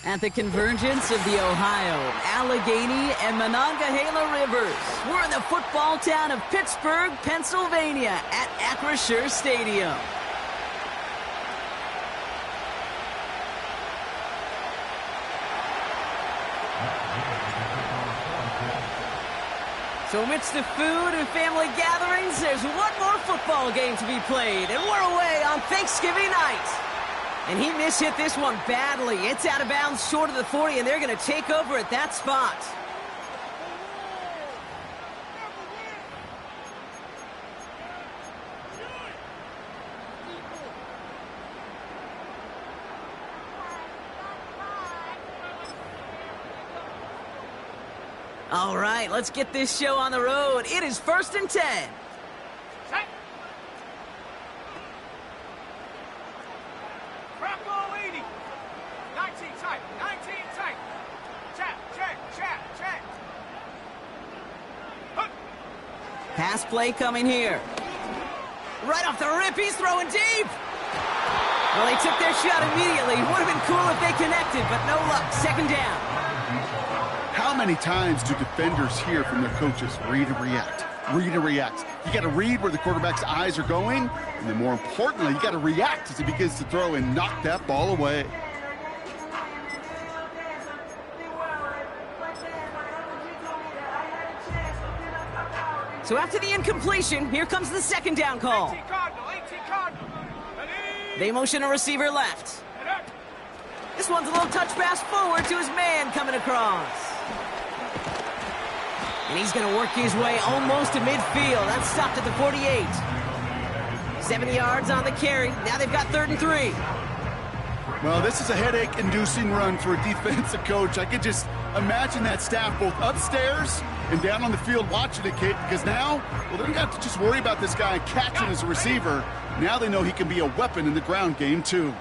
At the convergence of the Ohio, Allegheny, and Monongahela Rivers, we're in the football town of Pittsburgh, Pennsylvania at Acrisure Stadium. So amidst the food and family gatherings, there's one more football game to be played, and we're away on Thanksgiving night. And he mishit this one badly. It's out of bounds short of the 40, and they're going to take over at that spot. All right, let's get this show on the road. It is 1st and 10. Pass play coming here. Right off the rip, he's throwing deep. Well, they took their shot immediately. Would have been cool if they connected, but no luck. 2nd down. How many times do defenders hear from their coaches, read and react, read and react? You got to read where the quarterback's eyes are going, and then more importantly, you got to react as he begins to throw and knock that ball away. So after the incompletion, here comes the 2nd down call. They motion a receiver left. This one's a little touch pass forward to his man coming across. And he's going to work his way almost to midfield. That's stopped at the 48. 70 yards on the carry. Now they've got 3rd and 3. Well, this is a headache-inducing run for a defensive coach. I could just imagine that staff both upstairs and down on the field watching it, Kate, because now, well, they don't have to just worry about this guy catching as a receiver. Now they know he can be a weapon in the ground game, too.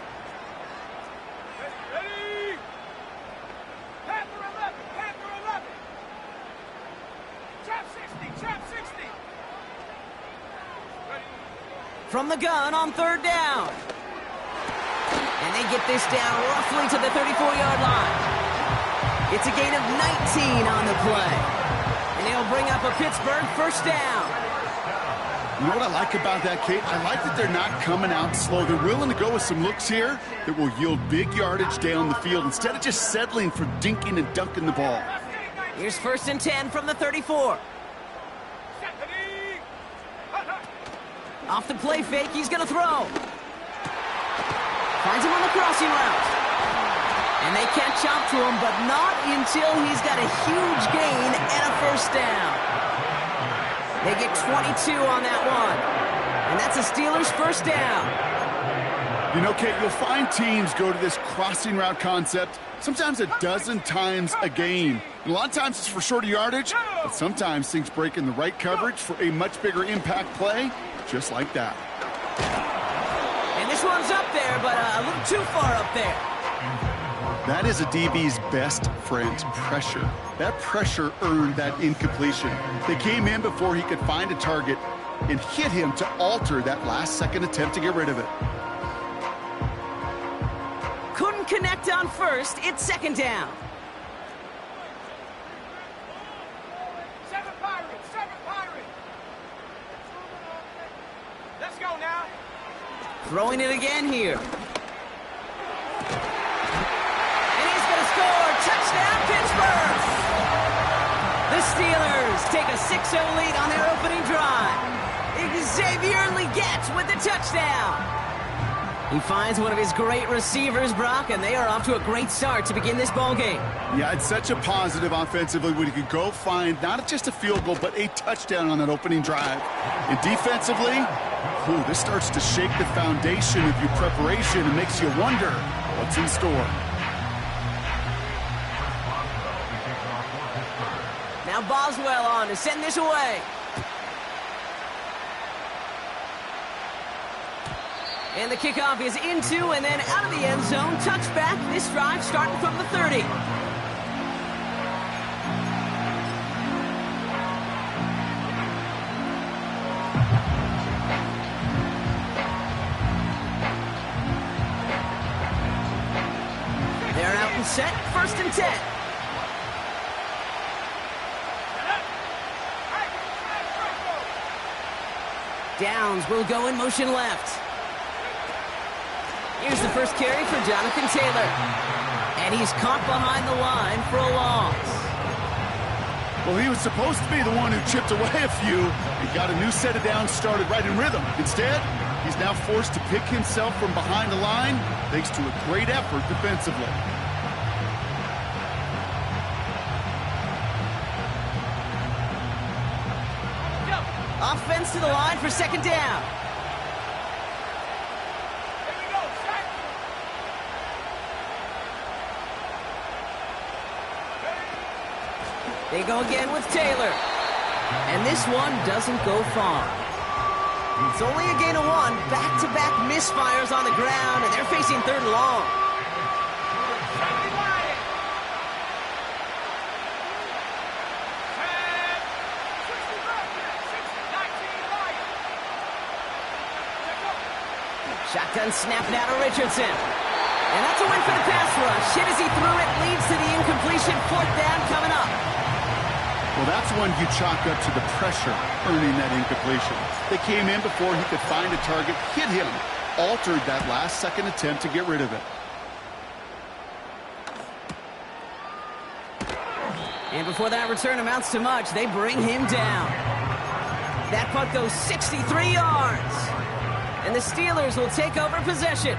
From the gun on 3rd down. And they get this down roughly to the 34-yard line. It's a gain of 19 on the play. And they'll bring up a Pittsburgh 1st down. You know what I like about that, Kate? I like that they're not coming out slow. They're willing to go with some looks here that will yield big yardage down the field instead of just settling for dinking and dunking the ball. Here's 1st and 10 from the 34. Off the play fake, he's going to throw. Finds him on the crossing route. And they catch up to him, but not until he's got a huge gain and a 1st down. They get 22 on that one. And that's a Steelers 1st down. You know, Kate, you'll find teams go to this crossing route concept sometimes a dozen times a game. And a lot of times it's for shorter yardage, but sometimes things break in the right coverage for a much bigger impact play, just like that. And this one's up there, but a little too far up there. That is a DB's best friend, pressure. That pressure earned that incompletion. They came in before he could find a target and hit him to alter that last-second attempt to get rid of it. Couldn't connect on first. It's second down. Seven Pirates! Let's go now. Throwing it again here. And he's going to score. Touchdown, Pittsburgh! The Steelers take a 6-0 lead on their opening drive. Xavier Legette with the touchdown. He finds one of his great receivers, Brock, and they are off to a great start to begin this ballgame. Yeah, it's such a positive offensively when you could go find not just a field goal, but a touchdown on that opening drive. And defensively, this starts to shake the foundation of your preparation and makes you wonder what's in store. Now Boswell on to send this away. And the kickoff is into and then out of the end zone. Touchback. This drive starting from the 30. They're out and set. 1st and 10. Downs will go in motion left. Here's the first carry for Jonathan Taylor. And he's caught behind the line for a loss. Well, he was supposed to be the one who chipped away a few and got a new set of downs started right in rhythm. Instead, he's now forced to pick himself from behind the line thanks to a great effort defensively. Offense to the line for 2nd down. They go again with Taylor. And this one doesn't go far. It's only a gain of 1. Back-to-back misfires on the ground, and they're facing 3rd and long. Shotgun snap now to Richardson. And that's a win for the pass rush. Hit as he threw it, leads to the incompletion. 4th down coming up. Well, that's one you chalk up to the pressure earning that incompletion. They came in before he could find a target, hit him, altered that last-second attempt to get rid of it. And before that return amounts to much, they bring him down. That punt goes 63 yards. And the Steelers will take over possession.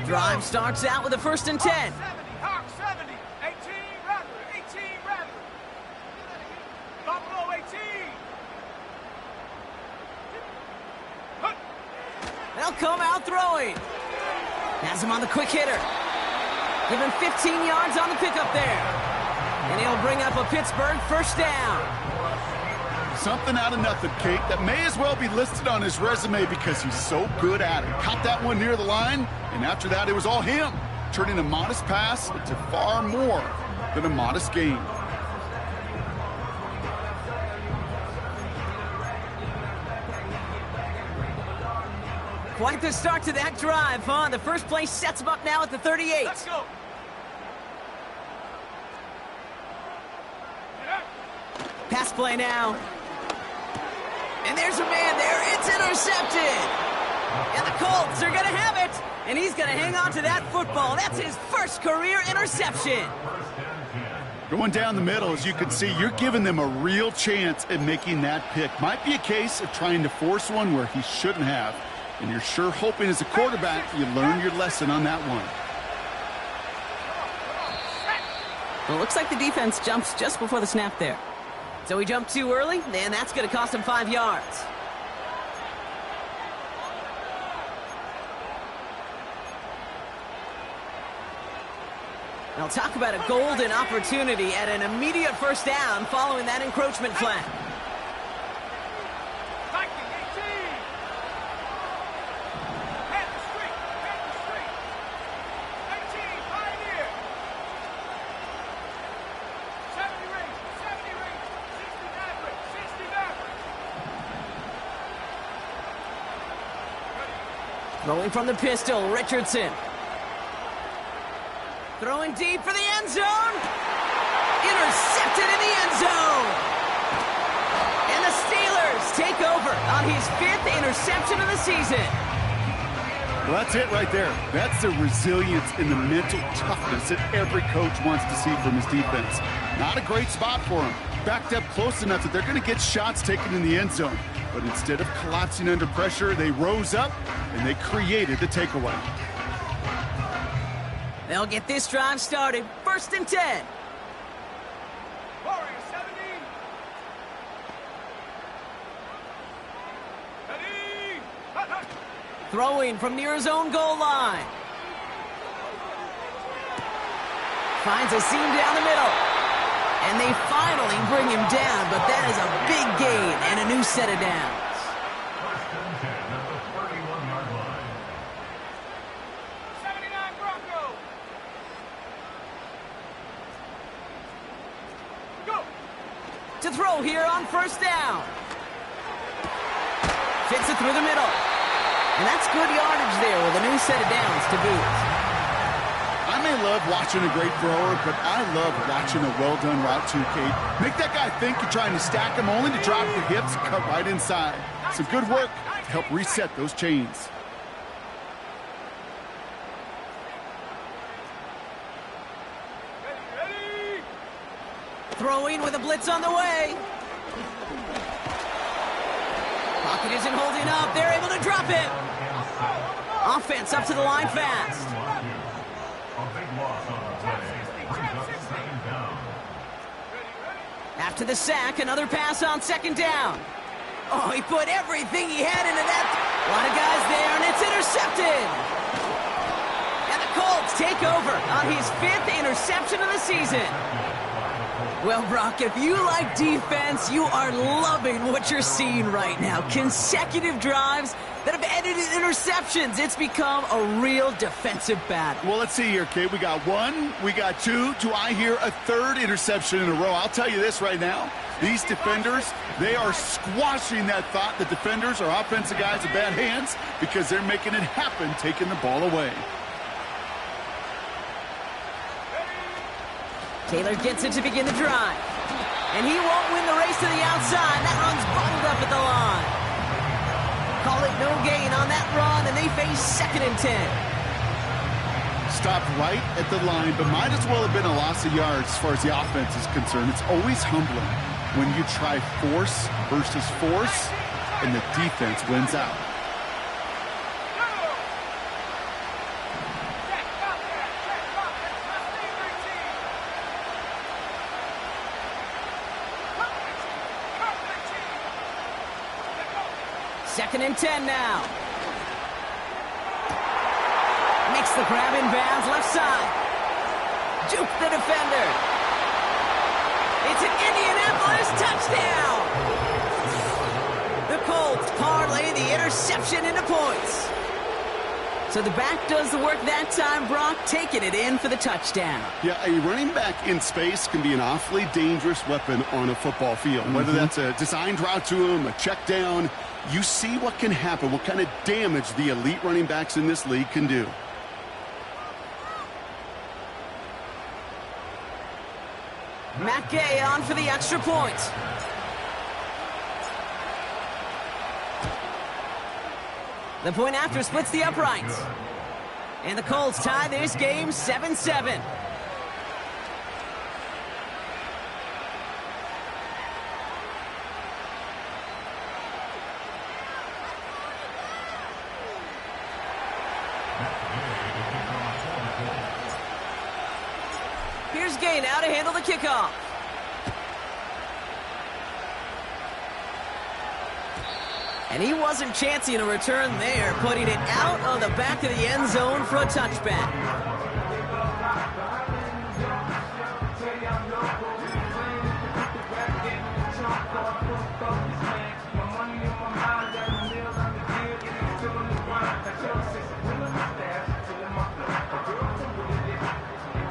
Drive starts out with a 1st and 10. Hawk 70, 18 Rattler, 18 Rattler. Buffalo 18. They'll come out throwing. Has him on the quick hitter. Give him 15 yards on the pickup there. And he'll bring up a Pittsburgh 1st down. Something out of nothing, Kate, that may as well be listed on his resume because he's so good at it. Caught that one near the line, and after that, it was all him, turning a modest pass into far more than a modest gain. Quite the start to that drive, huh? The first play sets him up now at the 38. Let's go. Pass play now. And there's a man there. It's intercepted. And the Colts are going to have it. And he's going to hang on to that football. That's his first career interception. Going down the middle, as you can see, you're giving them a real chance at making that pick. Might be a case of trying to force one where he shouldn't have. And you're sure hoping as a quarterback you learn your lesson on that one. Well, it looks like the defense jumps just before the snap there. So he jumped too early, and that's going to cost him 5 yards. Now talk about a golden opportunity at an immediate first down following that encroachment flag. Throwing from the pistol, Richardson. Throwing deep for the end zone. Intercepted in the end zone. And the Steelers take over on his 5th interception of the season. Well, that's it right there. That's the resilience and the mental toughness that every coach wants to see from his defense. Not a great spot for him. Backed up close enough that they're going to get shots taken in the end zone. But instead of collapsing under pressure, they rose up and they created the takeaway. They'll get this drive started. 1st and 10. Throwing from near his own goal line. Finds a seam down the middle. And they finally bring him down, but that is a big gain and a new set of downs. To throw here on 1st down. Fits it through the middle. And that's good yardage there with a new set of downs to boot. I may love watching a great thrower, but I love watching a well-done route too, Kate. Make that guy think you're trying to stack him only to drop your hips, cut right inside. Some good work to help reset those chains. Throwing with a blitz on the way. Pocket isn't holding up. They're able to drop it. Offense up to the line fast. After the sack, another pass on 2nd down. Oh, he put everything he had into that. A lot of guys there, and it's intercepted. And the Colts take over on his 5th interception of the season. Well, Brock, if you like defense, you are loving what you're seeing right now. Consecutive drives that have ended in interceptions. It's become a real defensive battle. Well, let's see here, Kate. We got 1, we got 2. Do I hear a 3rd interception in a row? I'll tell you this right now. These defenders, they are squashing that thought that defenders are offensive guys with bad hands because they're making it happen, taking the ball away. Taylor gets it to begin the drive. And he won't win the race to the outside. That run's bottled up at the line. Call it no gain on that run, and they face 2nd and 10. Stopped right at the line, but might as well have been a loss of yards as far as the offense is concerned. It's always humbling when you try force versus force, and the defense wins out. Second and 10 now. Makes the grab in bounds, left side. Juke the defender. It's an Indianapolis touchdown. The Colts parlay the interception into points. So the back does the work that time, Brock, taking it in for the touchdown. Yeah, a running back in space can be an awfully dangerous weapon on a football field. Whether that's a designed route to him, a check down, you see what can happen, what kind of damage the elite running backs in this league can do. Matt Gay on for the extra point. The point after splits the uprights. And the Colts tie this game 7-7. Here's Gay now to handle the kickoff. And he wasn't chancing a return there, putting it out of the back of the end zone for a touchback.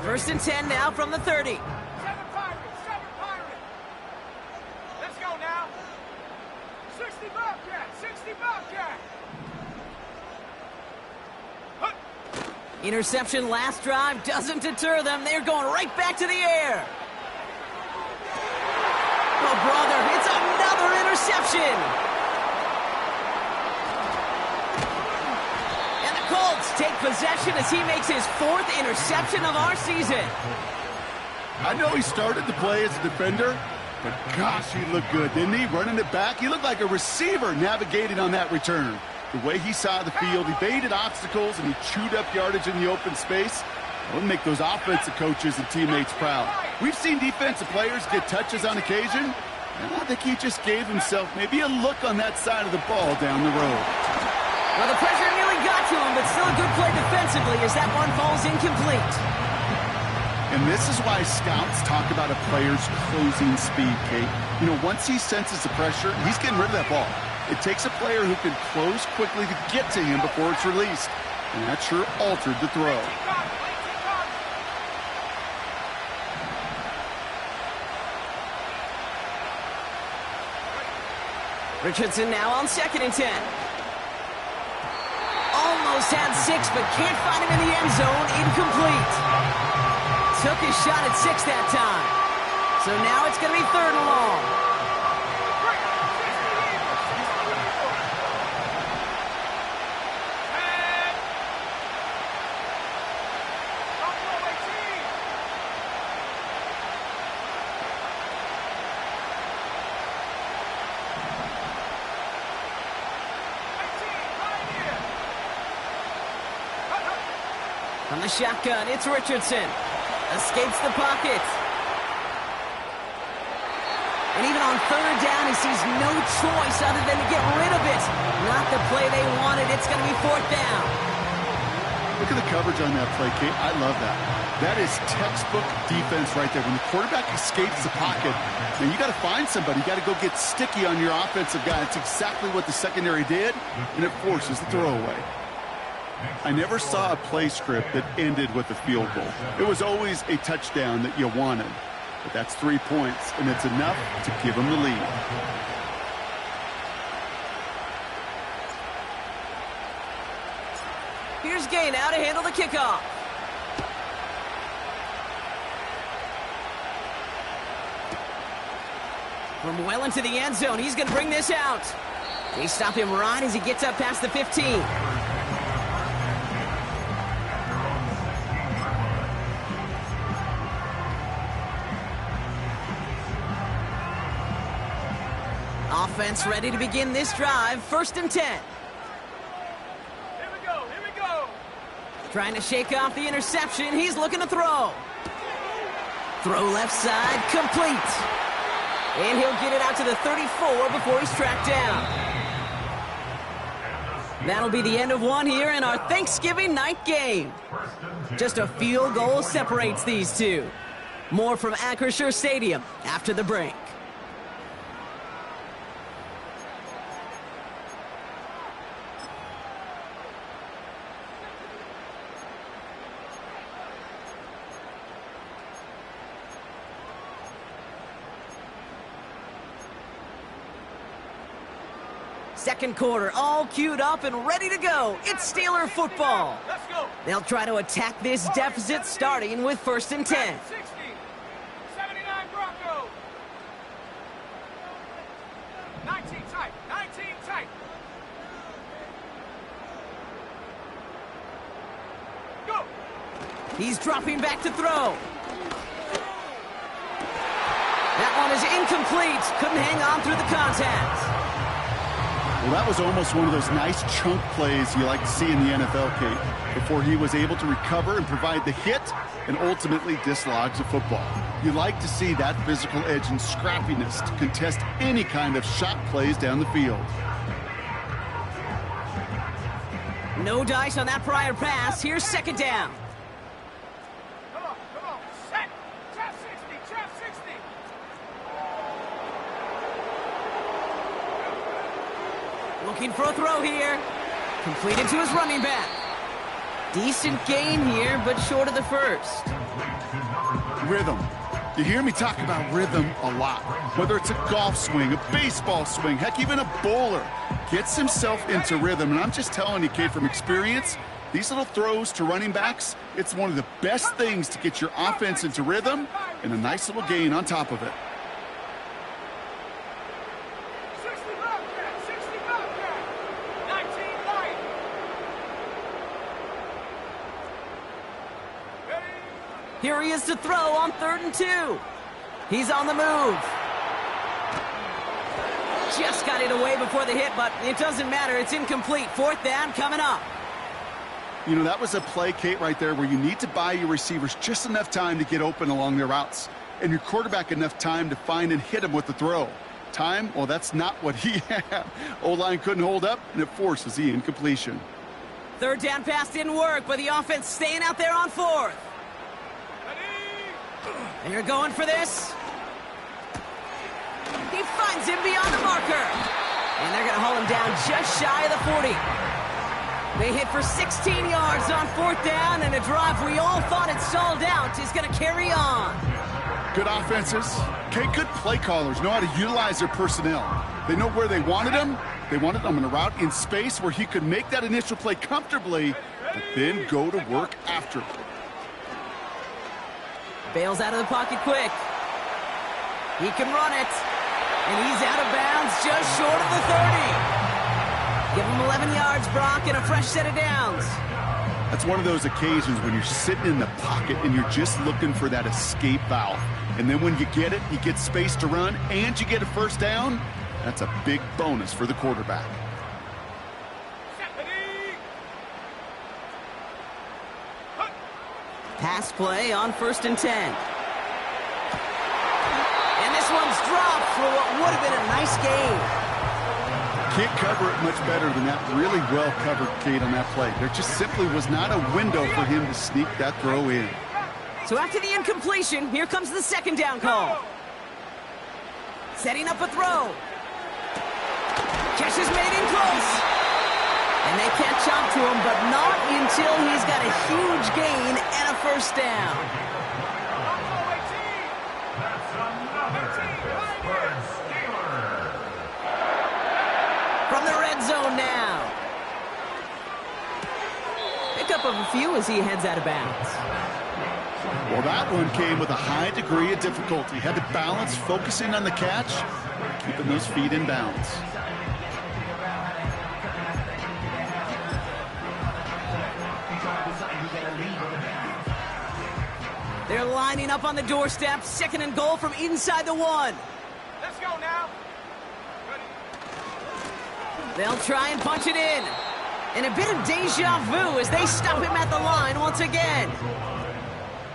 First and 10 now from the 30. Seven Pirate. Let's go now. 60 Bobcat, 60 Bobcat. Interception last drive doesn't deter them. They're going right back to the air. Oh, brother, it's another interception. And the Colts take possession as he makes his 4th interception of our season. I know he started to play as a defender, but gosh, he looked good, didn't he? Running it back, he looked like a receiver navigating on that return. The way he saw the field, he baited obstacles, and he chewed up yardage in the open space. It would make those offensive coaches and teammates proud. We've seen defensive players get touches on occasion, and I think he just gave himself maybe a look on that side of the ball down the road. Well, the pressure nearly got to him, but still a good play defensively as that one falls incomplete. And this is why scouts talk about a player's closing speed, Kate. You know, once he senses the pressure, he's getting rid of that ball. It takes a player who can close quickly to get to him before it's released. And that sure altered the throw. Richardson now on 2nd and 10. Almost had 6, but can't find him in the end zone. Incomplete. Took his shot at 6 that time. So now it's going to be 3rd and long. From the shotgun, it's Richardson. Escapes the pocket. And even on 3rd down, he sees no choice other than to get rid of it. Not the play they wanted. It's going to be 4th down. Look at the coverage on that play, Kate. I love that. That is textbook defense right there. When the quarterback escapes the pocket, man, you got to find somebody. You got to go get sticky on your offensive guy. It's exactly what the secondary did, and it forces the throwaway. I never saw a play script that ended with a field goal. It was always a touchdown that you wanted. But that's 3 points, and it's enough to give them the lead. Here's Gay now to handle the kickoff. From well into the end zone, he's going to bring this out. They stop him right as he gets up past the 15. Offense ready to begin this drive. 1st and 10. Here we go, here we go. Trying to shake off the interception. He's looking to throw. Throw left side, complete. And he'll get it out to the 34 before he's tracked down. That'll be the end of one here in our Thanksgiving night game. Just a field goal separates these two. More from Acrisure Stadium after the break. Second quarter, all queued up and ready to go. It's Steeler football. Let's go. They'll try to attack this deficit starting with 1st and 10. 60. 79 Broncos. 19 tight. 19 tight. Go. He's dropping back to throw. That one is incomplete. Couldn't hang on through the contact. Well, that was almost one of those nice chunk plays you like to see in the NFL, Kate, before he was able to recover and provide the hit and ultimately dislodge the football. You like to see that physical edge and scrappiness to contest any kind of shot plays down the field. No dice on that prior pass. Here's second down. Come on. Set. Trap 60. Looking for a throw here. Completed to his running back. Decent gain here, but short of the first. Rhythm. You hear me talk about rhythm a lot. Whether it's a golf swing, a baseball swing, heck, even a bowler gets himself into rhythm. And I'm just telling you, kid, from experience, these little throws to running backs, it's one of the best things to get your offense into rhythm and a nice little gain on top of it. 60 Bobcat. 19 light. Ready? Here he is to throw on 3rd and 2. He's on the move. Just got it away before the hit, but it doesn't matter. It's incomplete. 4th down coming up. You know, that was a play, Kate, right there where you need to buy your receivers just enough time to get open along their routes and your quarterback enough time to find and hit him with the throw. Time, well, that's not what he had. O-line couldn't hold up, and it forces the incompletion. 3rd down pass didn't work, but the offense staying out there on 4th. And you're going for this. He finds him beyond the marker. And they're going to haul him down just shy of the 40. They hit for 16 yards on 4th down, and a drive we all thought had stalled out is going to carry on. Good offenses. Okay, good play callers know how to utilize their personnel. They know where they wanted him. They wanted him in a route in space where he could make that initial play comfortably, but then go to work after. Bails out of the pocket quick. He can run it. And he's out of bounds just short of the 30. Give him 11 yards, Brock, and a fresh set of downs. That's one of those occasions when you're sitting in the pocket and you're just looking for that escape valve. And then when you get it, you get space to run, and you get a first down. That's a big bonus for the quarterback. Pass play on 1st and 10. And this one's dropped for what would have been a nice gain. Can't cover it much better than that. Really well covered, Kate, on that play. There just simply was not a window for him to sneak that throw in. So after the incompletion, here comes the 2nd down call. Setting up a throw. Catch is made in close. And they can't chomp to him, but not until he's got a huge gain and a first down. From the red zone now. Pickup of a few as he heads out of bounds. Well, that one came with a high degree of difficulty. Had to balance focusing on the catch, keeping those feet in bounds. They're lining up on the doorstep. 2nd and goal from inside the 1. Let's go now. They'll try and punch it in. And a bit of deja vu as they stop him at the line once again.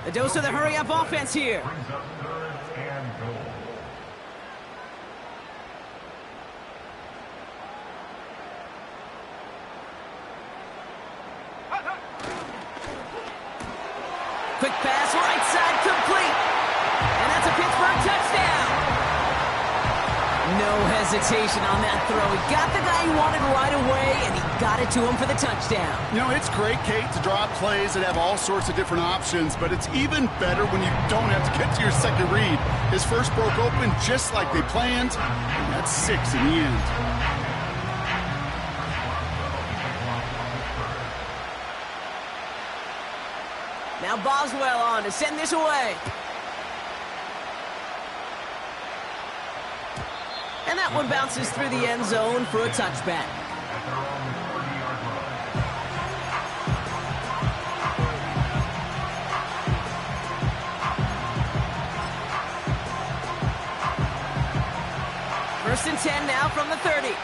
A dose of the hurry-up offense here. Quick pass, right side, complete. And that's a Pittsburgh touchdown. No hesitation on that throw. He got the guy he wanted right away, and he got it to him for the touchdown. You know, it's great, Kate, to draw up plays that have all sorts of different options, but it's even better when you don't have to get to your second read. His first broke open just like they planned, and that's 6 in the end. Now Boswell on to send this away. And that one bounces through the end zone for a touchback. First and 10 now from the 30.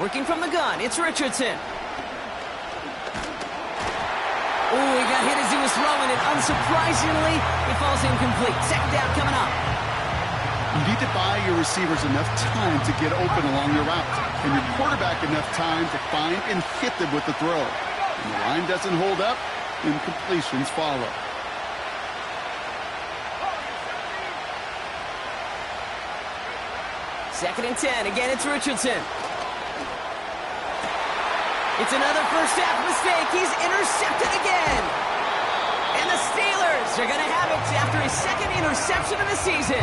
Working from the gun, it's Richardson. Oh, he got hit as he was throwing it. Unsurprisingly, he falls incomplete. Second down coming up. You need to buy your receivers enough time to get open along your route, and your quarterback enough time to find and hit them with the throw. When the line doesn't hold up, incompletions follow. Second and 10. Again, it's Richardson. It's another first half mistake. He's intercepted again. And the Steelers are going to have it after his second interception of the season.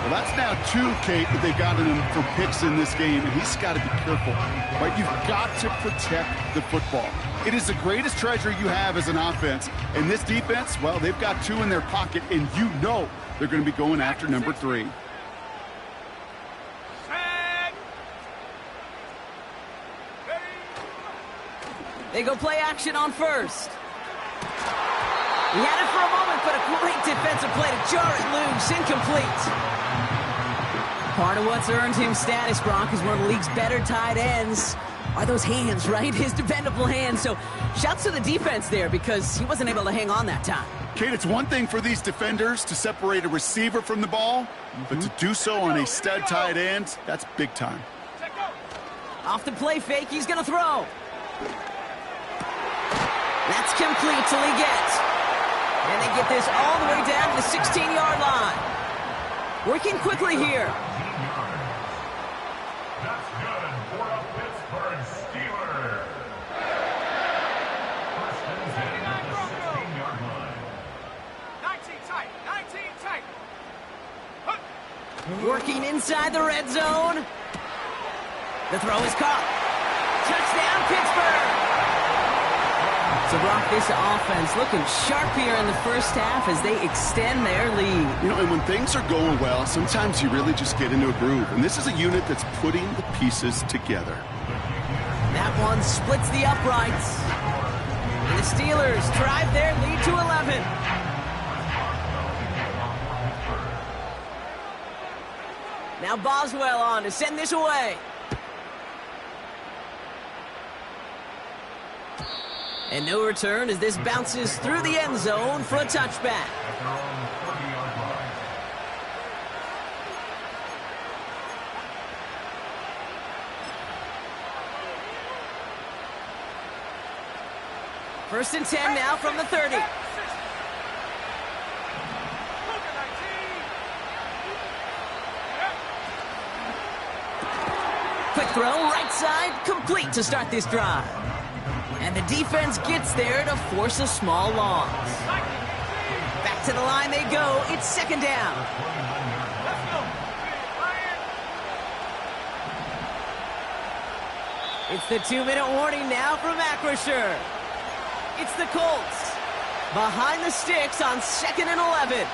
Well, that's now 2, Kate, that they've gotten him for picks in this game, and he's got to be careful. Right? You've got to protect the football. It is the greatest treasure you have as an offense. And this defense, well, they've got 2 in their pocket, and you know they're going to be going after number 3. They go play action on first. He had it for a moment, but a great defensive play to jar it loose. Incomplete. Part of what's earned him status, Brock, is one of the league's better tight ends. Are those hands, right? His dependable hands. So shouts to the defense there because he wasn't able to hang on that time. Kate, it's one thing for these defenders to separate a receiver from the ball, but to do so on a stud tight end, that's big time. Off the play fake, he's going to throw. That's complete till he gets. And they get this all the way down to the 16-yard line. Working quickly here. That's good for a Pittsburgh Steelers. First and 10 at the 16-yard line. 19 tight, 19 tight. Working inside the red zone. The throw is caught. Touchdown, Pittsburgh. So, Brock, this offense looking sharp here in the first half as they extend their lead. You know, and when things are going well, sometimes you really just get into a groove. And this is a unit that's putting the pieces together. That one splits the uprights. And the Steelers drive their lead to 11. Now Boswell on to send this away. And no return as this bounces through the end zone for a touchback. First and 10 now from the 30. Quick throw, right side, complete to start this drive. And the defense gets there to force a small loss. Back to the line they go. It's second down. It's the 2-minute warning now from Acrisure. It's the Colts behind the sticks on 2nd and 11.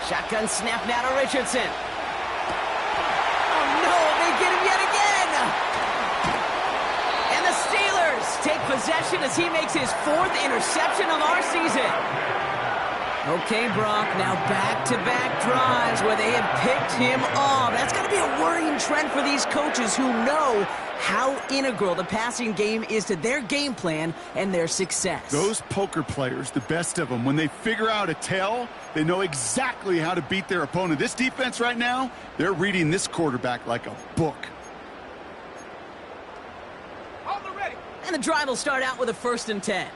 Shotgun snap now to Richardson. Oh no, they get him yet again! And the Steelers take possession as he makes his 4th interception of our season. Okay, Brock, now back-to-back drives where they have picked him off. That's got to be a worrying trend for these coaches who know how integral the passing game is to their game plan and their success. Those poker players, the best of them, when they figure out a tell, they know exactly how to beat their opponent. This defense right now, they're reading this quarterback like a book. And the drive will start out with a 1st and 10.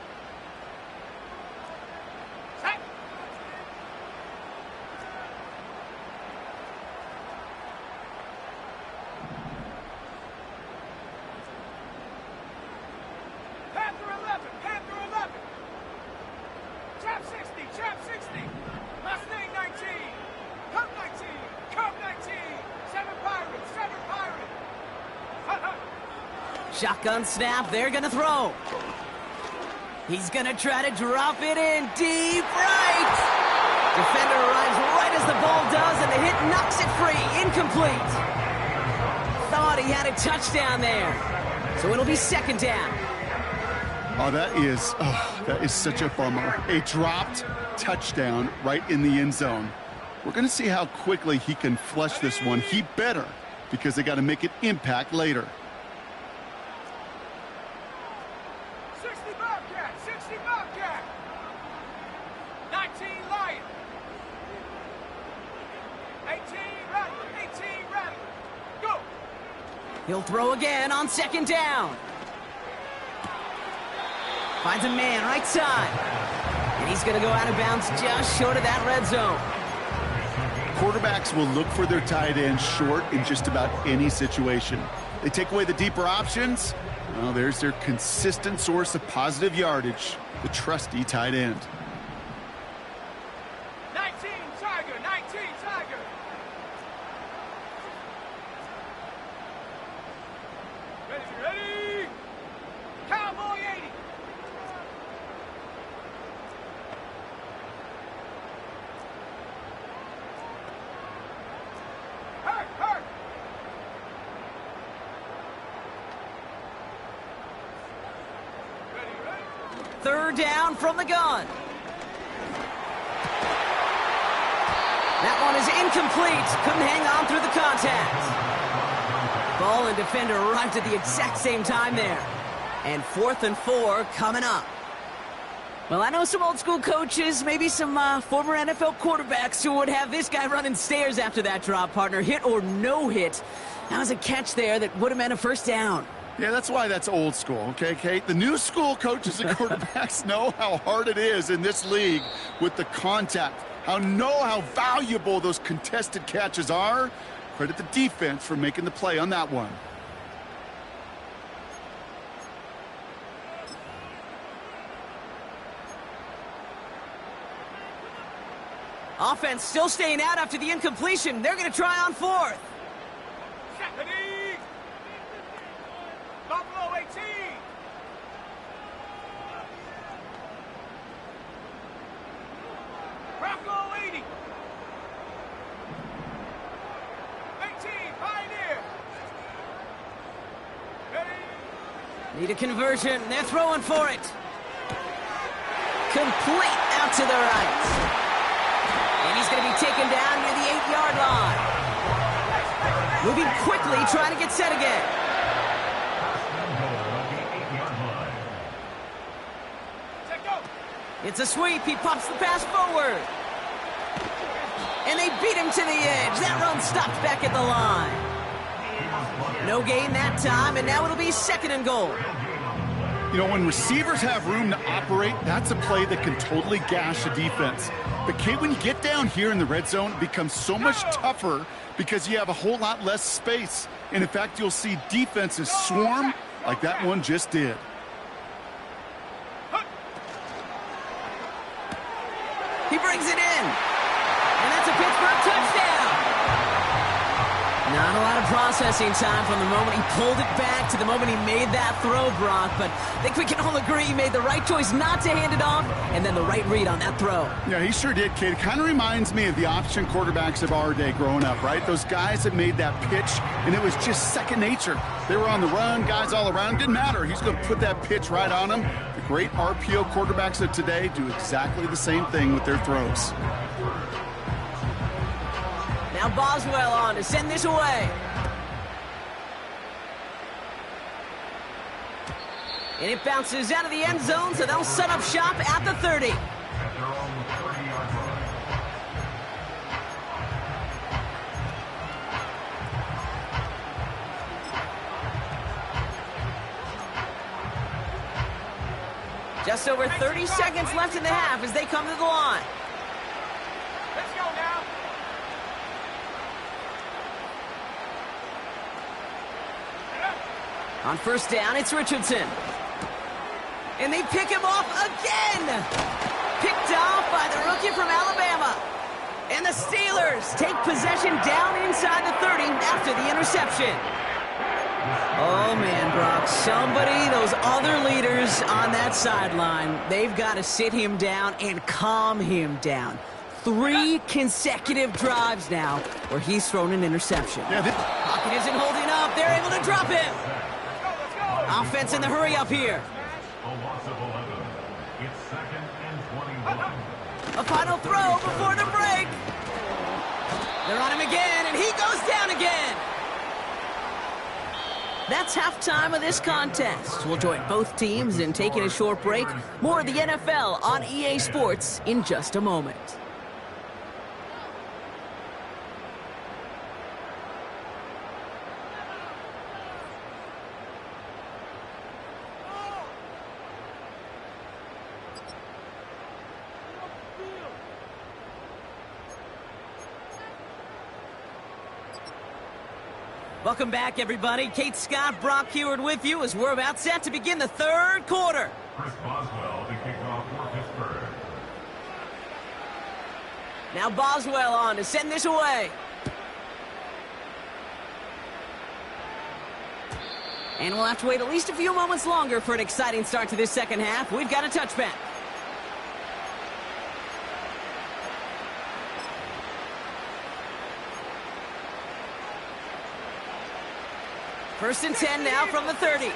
Shotgun snap, they're going to throw. He's going to try to drop it in deep right. Defender arrives right as the ball does, and the hit knocks it free. Incomplete. Thought thought he had a touchdown there. So it'll be second down. Oh, that is such a bummer. A dropped touchdown right in the end zone. We're going to see how quickly he can flush this one. He better, because they got to make an impact later. 60 Bobcat, 60 Bobcat. 19 Lion. 18 Rattler, 18 Rattler. Go. He'll throw again on second down. Finds a man right side. And he's going to go out of bounds just short of that red zone. Quarterbacks will look for their tight end short in just about any situation. They take away the deeper options. Well, there's their consistent source of positive yardage, the trusty tight end. 19 Tiger, 19 Tiger. Ready. Cowboy 80. Hurt. Ready. Third down from the gun. That one is incomplete. Couldn't hang on through the contact. Ball and defender arrived at the exact same time there. And 4th and 4 coming up. Well, I know some old school coaches, maybe some former NFL quarterbacks who would have this guy running stairs after that drop, partner. Hit or no hit. That was a catch there that would have meant a first down. Yeah, that's why that's old school, okay, Kate? The new school coaches and quarterbacks know how hard it is in this league with the contact. How valuable those contested catches are. Credit the defense for making the play on that one. Offense still staying out after the incompletion. They're going to try on 4th. Ready. Buffalo 18. Bronco 80. 18 Pioneer. Ready. Need a conversion. They're throwing for it. Complete out to the right. And he's going to be taken down near the 8-yard line. Moving quickly, trying to get set again. It's a sweep. He pops the pass forward. And they beat him to the edge. That run stopped back at the line. No gain that time, and now it'll be 2nd and goal. You know, when receivers have room to operate, that's a play that can totally gash a defense. But, Kate, when you get down here in the red zone, it becomes so much tougher because you have a whole lot less space. And, in fact, you'll see defenses swarm like that one just did. He brings it in. And that's a Pittsburgh touchdown. Not a lot of processing time from the moment he pulled it back to the moment he made that throw, Brock. But I think we can all agree he made the right choice not to hand it off and then the right read on that throw. Yeah, he sure did, Kate. It kind of reminds me of the option quarterbacks of our day growing up, right? Those guys that made that pitch, and it was just second nature. They were on the run, guys all around. Didn't matter. He's going to put that pitch right on them. The great RPO quarterbacks of today do exactly the same thing with their throws. Now Boswell on to send this away. And it bounces out of the end zone, so they'll set up shop at the 30. And they're on the 30-yard line. Just over 30 seconds left in the half as they come to the line. Let's go now. On first down, it's Richardson. And they pick him off again. Picked off by the rookie from Alabama. And the Steelers take possession down inside the 30 after the interception. Oh, man, Brock, somebody, those other leaders on that sideline, they've got to sit him down and calm him down. 3 consecutive drives now where he's thrown an interception. Yeah, Pocket isn't holding up. They're able to drop him. Offense in the hurry up here. A loss of 11. It's 2nd and 21. A final throw before the break. They're on him again, and he goes down again. That's halftime of this contest. We'll join both teams in taking a short break. More of the NFL on EA Sports in just a moment. Welcome back, everybody. Kate Scott, Brock Heward with you as we're about set to begin the 3rd quarter. Chris Boswell to kick off for Pittsburgh. Now Boswell on to send this away. And we'll have to wait at least a few moments longer for an exciting start to this second half. We've got a touchback. First and 10 now from the 30.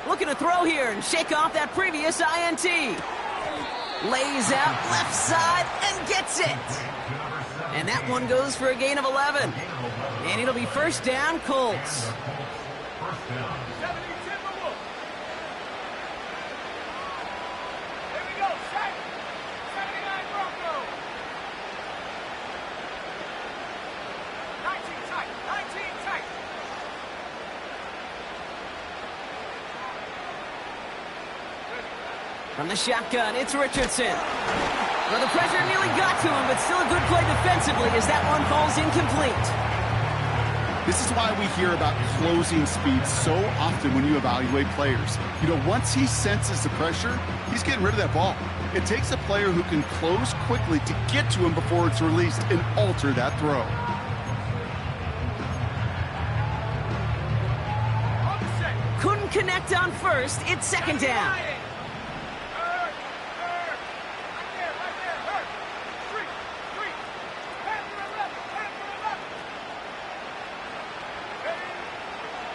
Looking to throw here and shake off that previous INT. Lays out left side and gets it. And that one goes for a gain of 11. And it'll be first down, Colts. First down. 70 Timberwolves. Here we go, set. 79 Broncos. 19 tight, 19 tight. From the shotgun, it's Richardson. Well, the pressure nearly got to him, but still a good play defensively as that one falls incomplete. This is why we hear about closing speed so often when you evaluate players. You know, once he senses the pressure, he's getting rid of that ball. It takes a player who can close quickly to get to him before it's released and alter that throw. Couldn't connect on first. It's second down.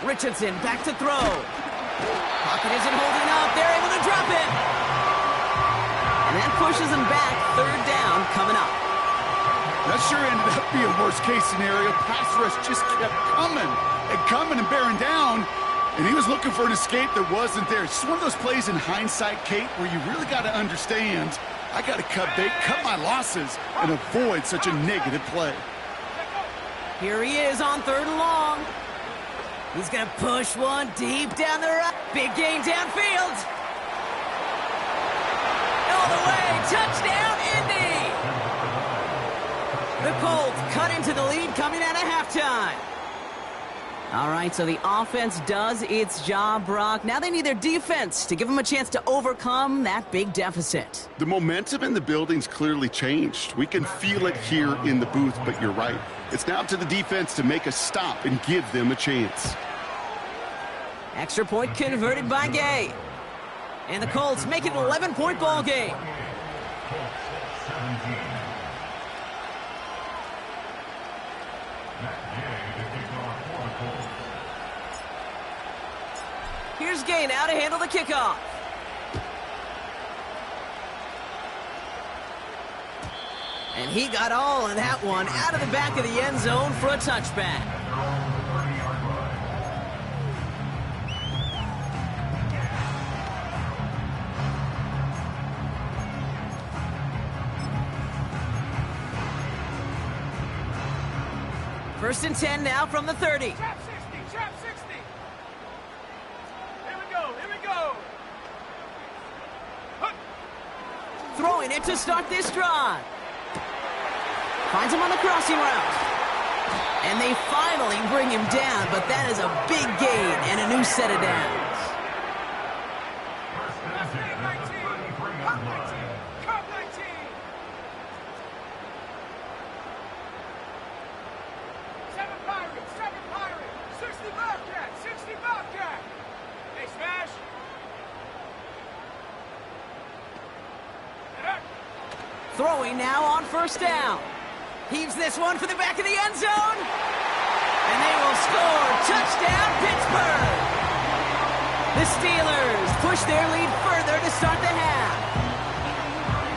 Richardson back to throw. Pocket isn't holding up. They're able to drop it. And that pushes him back. 3rd down coming up. That sure ended up being worst-case scenario. Pass rush just kept coming and bearing down. And he was looking for an escape that wasn't there. It's just one of those plays in hindsight, Kate, where you really got to understand, I got to cut my losses, and avoid such a negative play. Here he is on 3rd and long. He's going to push one deep down the right. Big gain downfield. All the way. Touchdown, Indy. The Colts cut into the lead coming out of halftime. All right, so the offense does its job, Brock. Now they need their defense to give them a chance to overcome that big deficit. The momentum in the building's clearly changed. We can feel it here in the booth, but you're right. It's now up to the defense to make a stop and give them a chance. Extra point converted by Gay. And the Colts make it an 11-point ball game. Here's Gay now to handle the kickoff. And he got all of that one out of the back of the end zone for a touchback. First and 10 now from the 30. Trap 60, trap 60. Here we go, here we go. Throwing it to start this drive. Finds him on the crossing route. And they finally bring him down, but that is a big gain and a new set of downs. Throwing now on first down. Heaves this one for the back of the end zone. And they will score. Touchdown, Pittsburgh. The Steelers push their lead further to start the half.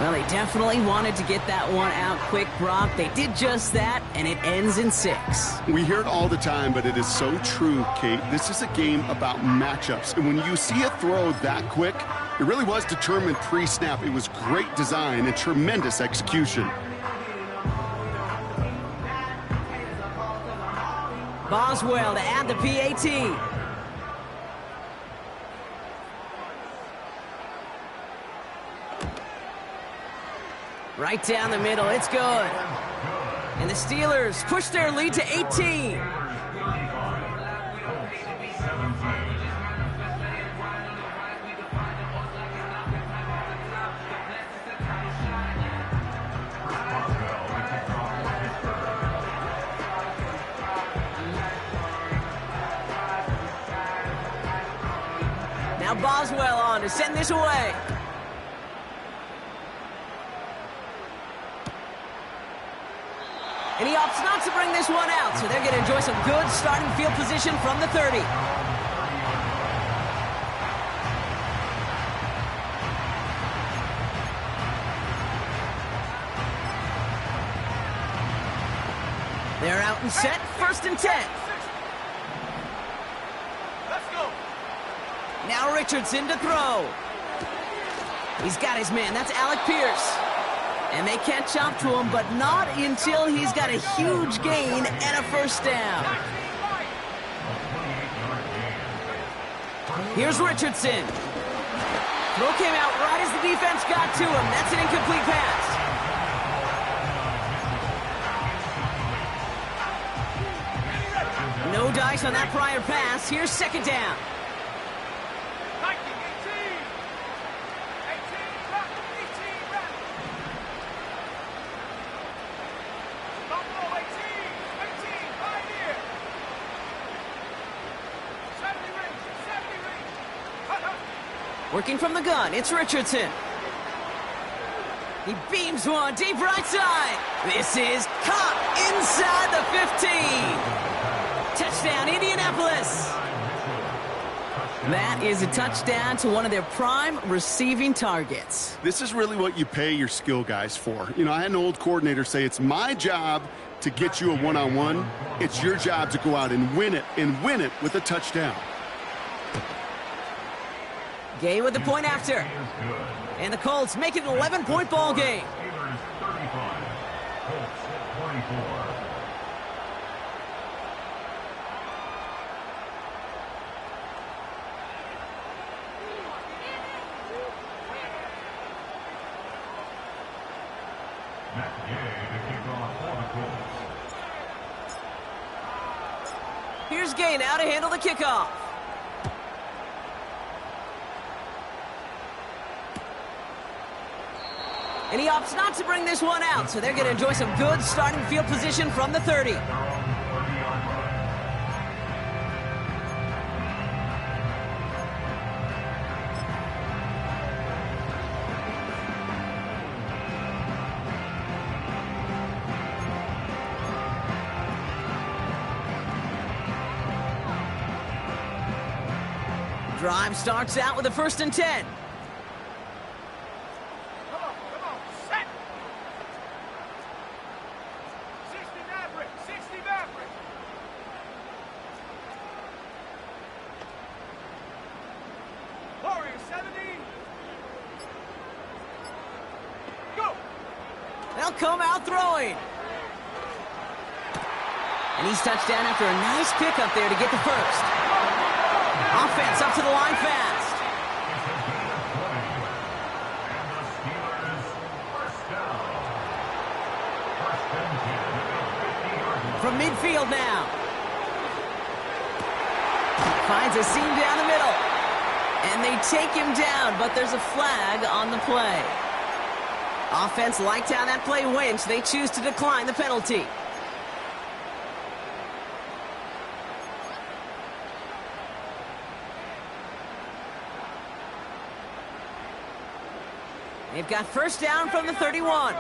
Well, they definitely wanted to get that one out quick, Brock. They did just that, and it ends in 6. We hear it all the time, but it is so true, Kate. This is a game about matchups. And when you see a throw that quick, it really was determined pre-snap. It was great design and tremendous execution. Boswell to add the PAT. Right down the middle, it's good. And the Steelers push their lead to 18. Now Boswell on to send this away. And he opts not to bring this one out, so they're going to enjoy some good starting field position from the 30. They're out and set, 1st and 10. Let's go. Now Richardson to throw. He's got his man, that's Alec Pierce. And they catch up to him, but not until he's got a huge gain and a first down. Here's Richardson. Throw came out right as the defense got to him. That's an incomplete pass. No dice on that prior pass. Here's 2nd down. Working from the gun, it's Richardson. He beams one deep right side. This is caught inside the 15. Touchdown, Indianapolis. That is a touchdown to one of their prime receiving targets. This is really what you pay your skill guys for. You know, I had an old coordinator say it's my job to get you a one-on-one. It's your job to go out and win it with a touchdown. Gay with the point after. And the Colts make it an 11-point ball game. Here's Gay now to handle the kickoff. And he opts not to bring this one out, so they're going to enjoy some good starting field position from the 30. Drive starts out with a 1st and 10. They'll come out throwing. And he's touched down after a nice pickup there to get the first. Offense up to the line fast. From midfield now. Finds a seam down the middle. And they take him down, but there's a flag on the play. Offense liked how that play went, so they choose to decline the penalty. They've got first down from the 31.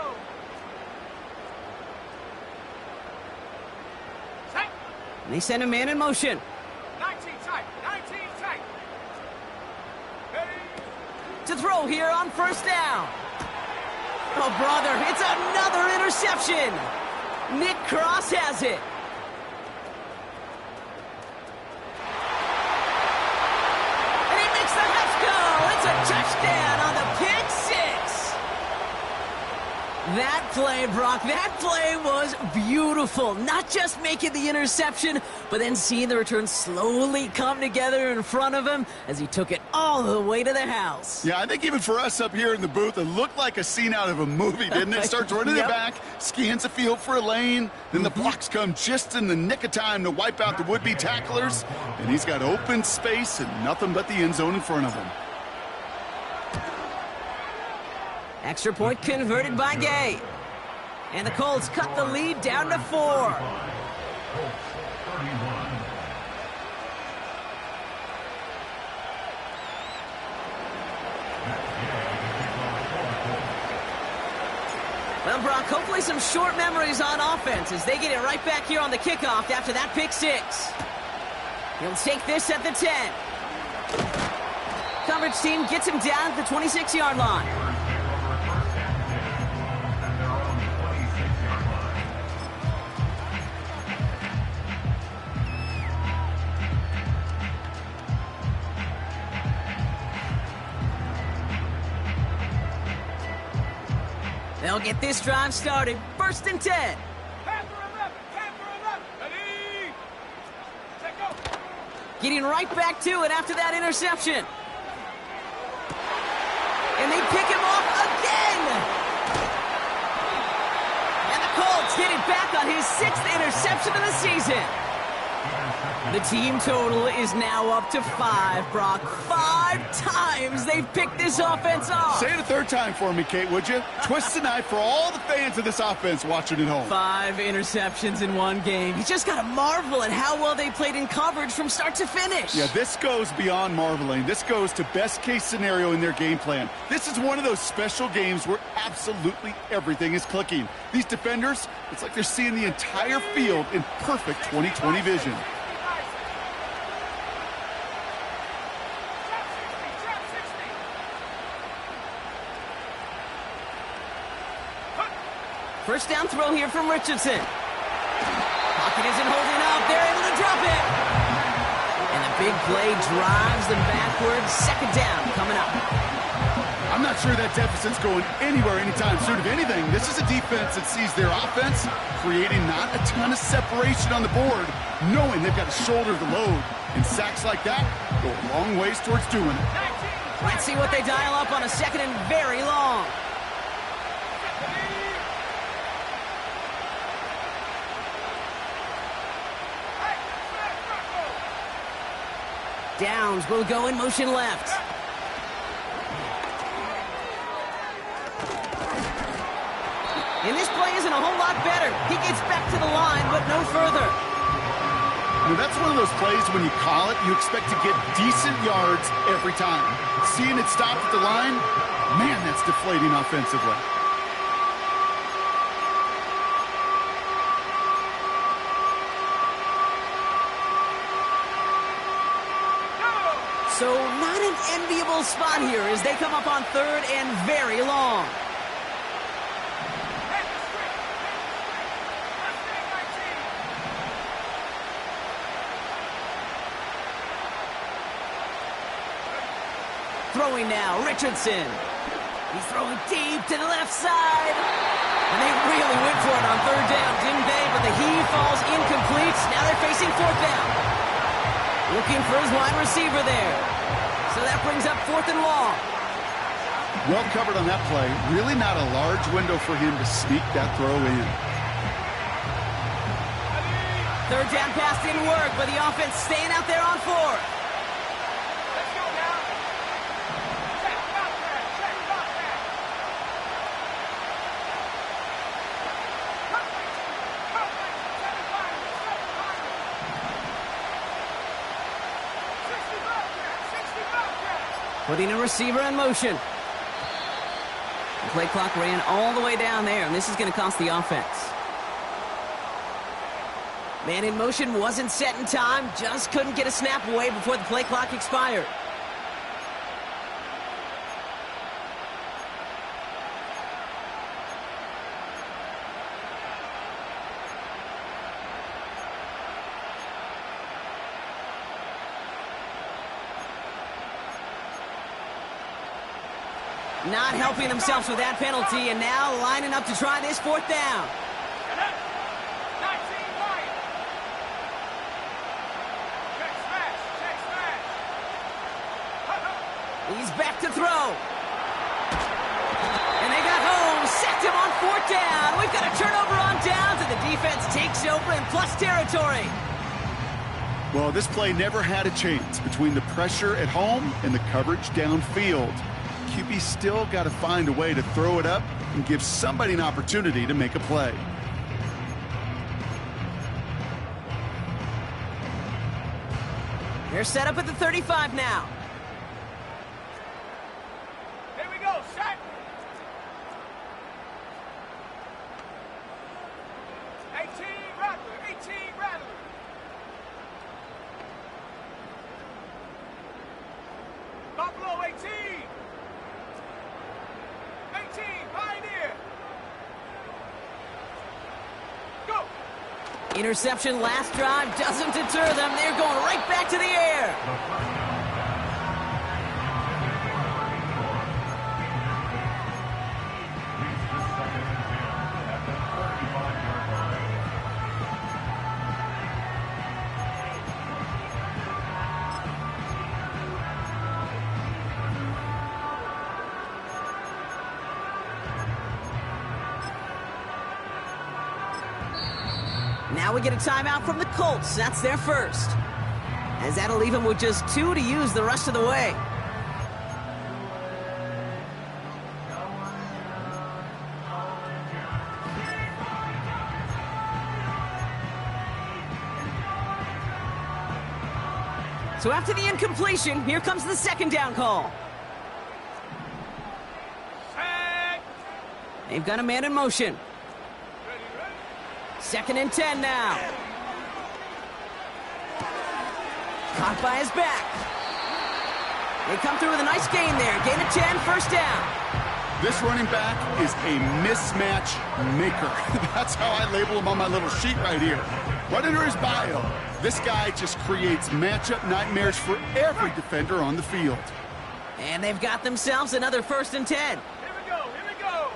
And they send a man in motion. 19 tight. 19 tight. To throw here on first down. Oh, brother, it's another interception. Nick Cross has it. And he makes the Huffs go. It's a touchdown on the pick six. That play, Brock, that play was beautiful. Not just making the interception, but then seeing the return slowly come together in front of him as he took it all the way to the house. Yeah, I think even for us up here in the booth, it looked like a scene out of a movie, didn't it? Starts running Yep. it back, scans the field for a lane, then the blocks come just in the nick of time to wipe out the would-be tacklers, and he's got open space and nothing but the end zone in front of him. Extra point converted by Gay. And the Colts cut the lead down to 4. Well, Brock, hopefully some short memories on offense as they get it right back here on the kickoff after that pick six. He'll take this at the 10. Coverage team gets him down at the 26-yard line. They'll get this drive started. First and 10. Panther 11. Panther 11. Ready. Set go. Getting right back to it after that interception. And they pick him off again. And the Colts get it back on his 6th interception of the season. The team total is now up to 5, Brock. 5 times they've picked this offense off. Say it a third time for me, Kate, would you? Twist the knife for all the fans of this offense watching at home. 5 interceptions in one game. You just got to marvel at how well they played in coverage from start to finish. Yeah, this goes beyond marveling. This goes to best case scenario in their game plan. This is one of those special games where absolutely everything is clicking. These defenders, it's like they're seeing the entire field in perfect 20/20 vision. First down throw here from Richardson. Pocket isn't holding up. They're able to drop it. And the big play drives them backwards. Second down coming up. I'm not sure that deficit's going anywhere anytime soon. If anything, this is a defense that sees their offense creating not a ton of separation on the board, knowing they've got to shoulder the load. And sacks like that go a long ways towards doing it. Let's see what they dial up on a second and very long. Downs will go in motion left. And this play isn't a whole lot better. He gets back to the line, but no further. Now, that's one of those plays when you call it, you expect to get decent yards every time. Seeing it stop at the line, man, that's deflating offensively. So not an enviable spot here as they come up on third and very long. Throwing now, Richardson. He's throwing deep to the left side. And they really went for it on third down, didn't they? But the heave falls incomplete. Now they're facing fourth down. Looking for his wide receiver there. So that brings up fourth and long. Well covered on that play. Really not a large window for him to sneak that throw in. Third down pass didn't work, but the offense staying out there on fourth. Let's go now. Check, got that. Check, got that. Putting a receiver in motion. Play clock ran all the way down there, and this is going to cost the offense. Man in motion wasn't set in time, just couldn't get a snap away before the play clock expired. Not helping themselves with that penalty, and now lining up to try this fourth down. He's back to throw. And they got home, sacked him on fourth down. We've got a turnover on downs, and the defense takes over in plus territory. Well, this play never had a chance between the pressure at home and the coverage downfield. QB still got to find a way to throw it up and give somebody an opportunity to make a play. They're set up at the 35 now. Here we go, set. 18 Rattler. Buffalo 18. 18, Pioneer. Go. Interception last drive doesn't deter them. They're going right back to the air. Now we get a timeout from the Colts. That's their first. As that'll leave them with just 2 to use the rest of the way. So after the incompletion, here comes the second down call. Set. They've got a man in motion. Second and 10 now. Caught by his back. They come through with a nice gain there. Gain of 10, first down. This running back is a mismatch maker. That's how I label him on my little sheet right here. Right under his bio, this guy just creates matchup nightmares for every defender on the field. And they've got themselves another first and 10. Here we go.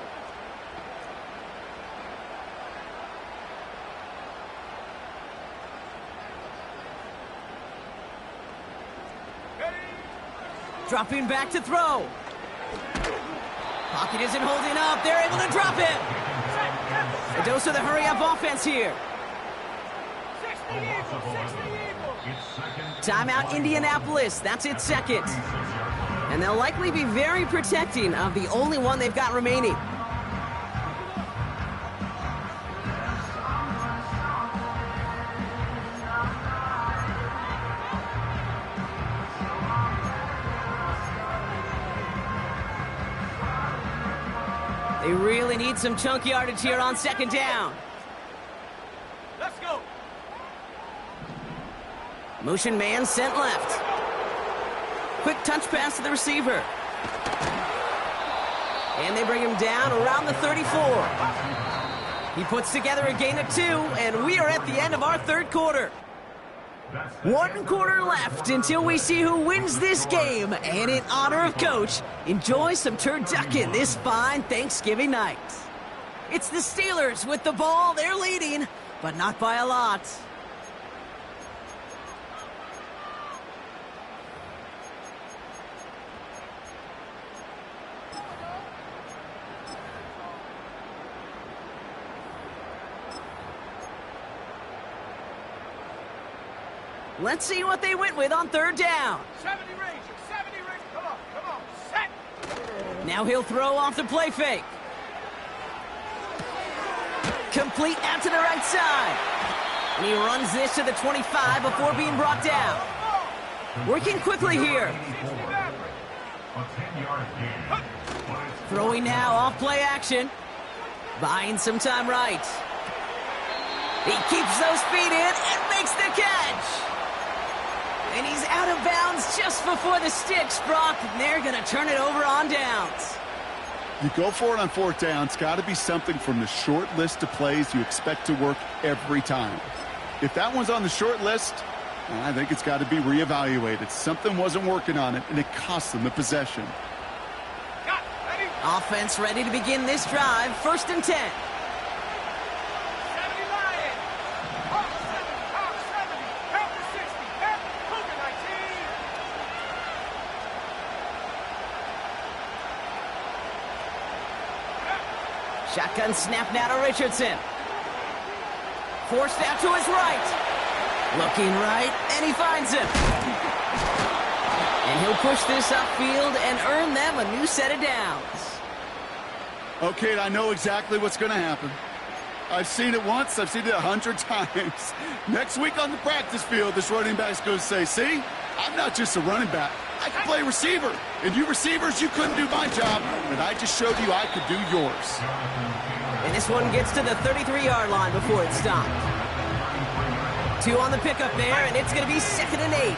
Dropping back to throw. Pocket isn't holding up. They're able to drop it. A dose of the hurry-up offense here. 60 Eagles. Timeout Indianapolis. That's its second. And they'll likely be very protecting of the only one they've got remaining. They really need some chunk yardage here on second down. Let's go. Motion man sent left. Quick touch pass to the receiver. And they bring him down around the 34. He puts together a gain of 2, and we are at the end of our third quarter. 1 quarter left until we see who wins this game. And in honor of Coach, enjoy some turducken this fine Thanksgiving night. It's the Steelers with the ball. They're leading, but not by a lot. Let's see what they went with on third down. 70 Ranger. Come on. Set. Now he'll throw off the play fake. Complete out to the right side. And he runs this to the 25 before being brought down. Working quickly here. Throwing now off play action. Buying some time right. He keeps those feet in and makes the catch. And he's out of bounds just before the sticks, Brock. And they're going to turn it over on downs. You go for it on fourth down. It's got to be something from the short list of plays you expect to work every time. If that one's on the short list, I think it's got to be reevaluated. Something wasn't working on it, and it cost them the possession. Offense ready to begin this drive. 1st and 10. 70 Lions. Hawk 70. Hawk 70. Panther 60. Panther Cougar 19. Shotgun snap now to Richardson. Forced out to his right. Looking right, and he finds him. And he'll push this upfield and earn them a new set of downs. Okay, I know exactly what's going to happen. I've seen it once. I've seen it 100 times. Next week on the practice field, this running back's going to say, see, I'm not just a running back. I can play receiver. And you receivers, you couldn't do my job, and I just showed you I could do yours. And this one gets to the 33-yard line before it's stopped. 2 on the pickup there, and it's going to be 2nd and 8.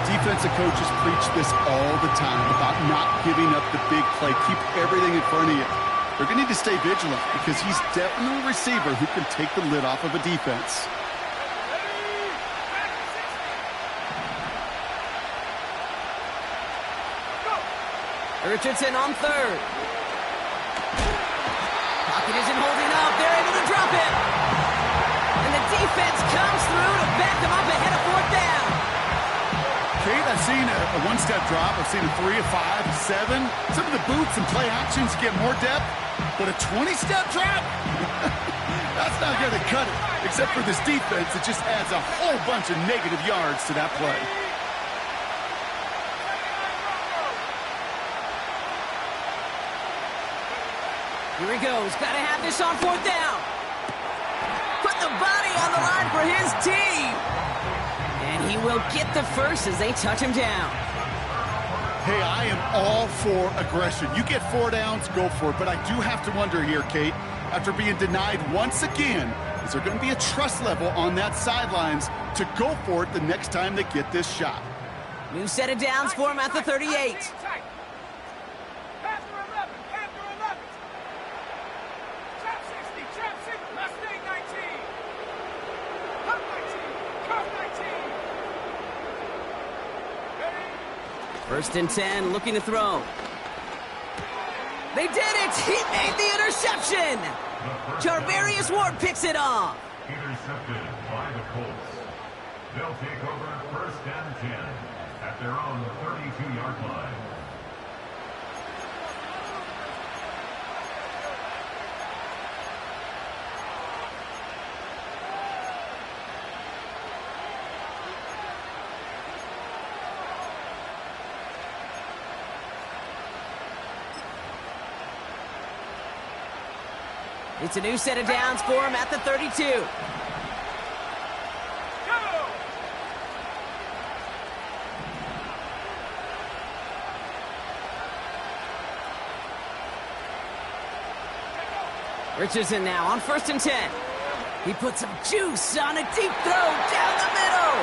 Defensive coaches preach this all the time about not giving up the big play. Keep everything in front of you. They're going to need to stay vigilant because he's definitely a receiver who can take the lid off of a defense. Richardson on 3rd. Pocket isn't holding up. They're able to drop it. And the defense comes through to back them up ahead of 4th down. Kate, I've seen a one-step drop. I've seen a 3, a 5, a 7. Some of the boots and play actions get more depth, but a 20-step drop? That's not going to cut it. Except for this defense, it just adds a whole bunch of negative yards to that play. Here he goes. Got to have this on 4th down. Put the body on the line for his team. And he will get the first as they touch him down. Hey, I am all for aggression. You get 4 downs, go for it. But I do have to wonder here, Kate, after being denied once again, is there going to be a trust level on that sidelines to go for it the next time they get this shot? New set of downs for him at the 38. First and 10, looking to throw. They did it! He made the interception! Jarvarius Ward picks it off. Intercepted by the Colts. They'll take over 1st and 10 at their own 32-yard line. It's a new set of downs for him at the 32. Richardson now on 1st and 10. He puts some juice on a deep throw down the middle.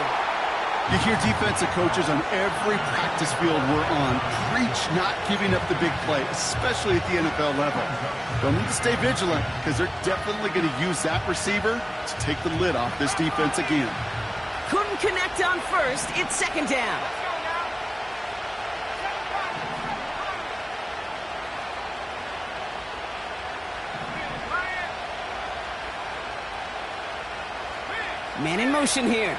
You hear defensive coaches on every practice field we're on preach not giving up the big play, especially at the NFL level. They'll need to stay vigilant because they're definitely going to use that receiver to take the lid off this defense again. Couldn't connect on 1st. It's 2nd down. Man in motion here.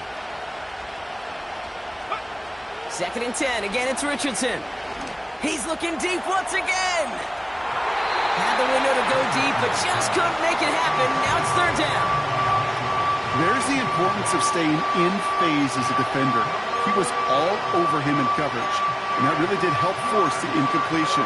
2nd and 10. Again, it's Richardson. He's looking deep once again. Had the window to go deep, but just couldn't make it happen. Now it's 3rd down. There's the importance of staying in phase as a defender. He was all over him in coverage, and that really did help force the incompletion.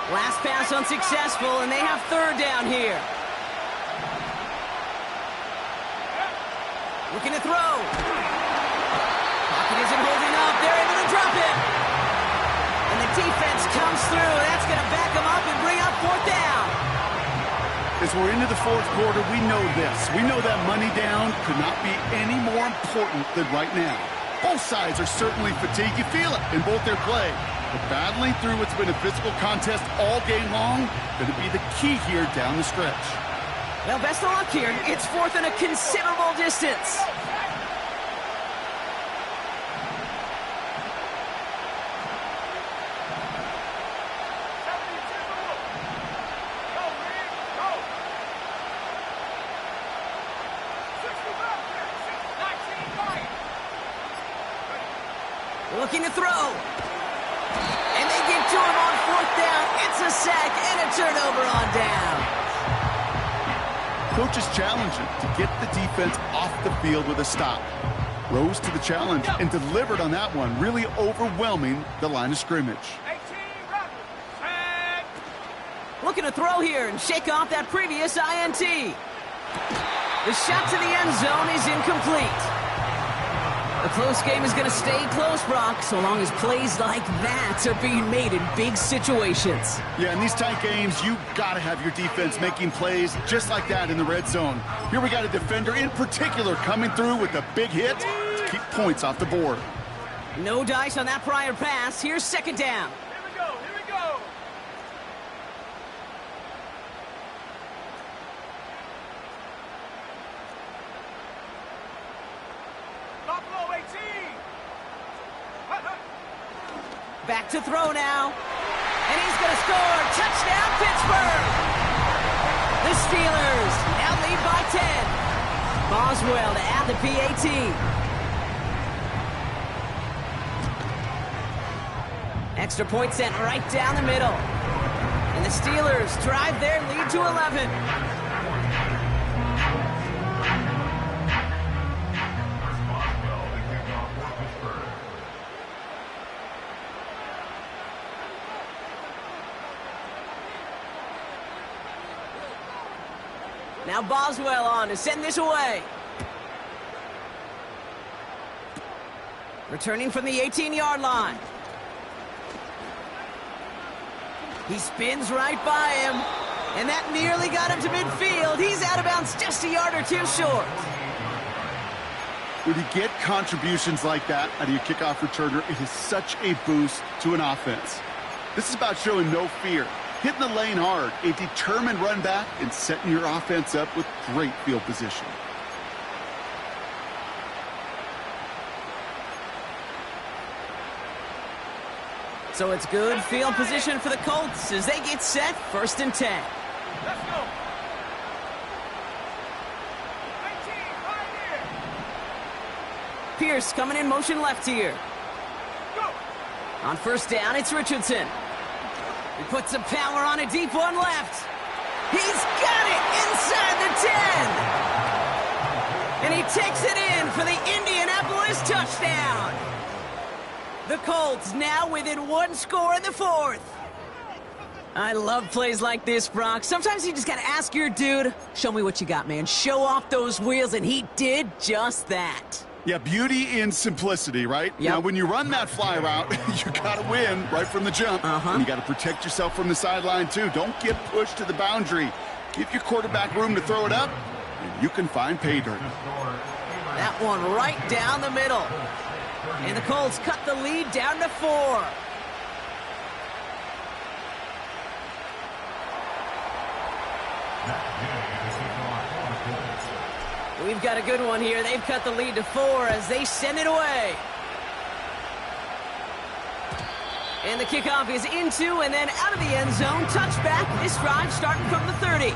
Last pass unsuccessful, and they have third down here. Looking to throw. Pocket isn't holding up. They're able to drop it. And the defense comes through. That's going to back them up and bring up fourth down. As we're into the fourth quarter, we know this. We know that money down could not be any more important than right now. Both sides are certainly fatigued. You feel it in both their play. But battling through what's been a physical contest all game long, going to be the key here down the stretch. Well, best of luck here. It's fourth and a considerable distance. Looking to throw. And they get to him on fourth down. It's a sack and a turnover on down. Coach is challenging to get the defense off the field with a stop. Rose to the challenge and delivered on that one, really overwhelming the line of scrimmage. Looking to throw here and shake off that previous INT. The shot to the end zone is incomplete. The close game is going to stay close, Brock, so long as plays like that are being made in big situations. Yeah, in these tight games, you got to have your defense making plays just like that in the red zone. Here we got a defender in particular coming through with a big hit to keep points off the board. No dice on that prior pass. Here's second down. Here we go, here we go. Buffalo 18. Back to throw now. And he's going to score. Touchdown, Pittsburgh. The Steelers now lead by 10. Boswell to add the PAT. Extra point sent right down the middle. And the Steelers drive their lead to 11. Now Boswell on to send this away. Returning from the 18-yard line. He spins right by him. And that nearly got him to midfield. He's out of bounds just a yard or two short. When you get contributions like that out of your kickoff returner, it is such a boost to an offense. This is about showing no fear. Hitting the lane hard, a determined run back, and setting your offense up with great field position. So it's good field position for the Colts as they get set, 1st and 10. Let's go. 19, right here. Pierce coming in motion left here. Go. On 1st down, it's Richardson. He puts some power on a deep one left. He's got it inside the 10. And he takes it in for the Indianapolis touchdown. The Colts now within one score in the 4th. I love plays like this, Brock. Sometimes you just got to ask your dude, show me what you got, man. Show off those wheels, and he did just that. Yeah, beauty in simplicity, right? Yep. Now, when you run that fly route, you got to win right from the jump. And you got to protect yourself from the sideline, too. Don't get pushed to the boundary. Give your quarterback room to throw it up, and you can find pay dirt. That one right down the middle. And the Colts cut the lead down to 4. We've got a good one here. They've cut the lead to 4 as they send it away. And the kickoff is into and then out of the end zone. Touchback. This drive starting from the 30.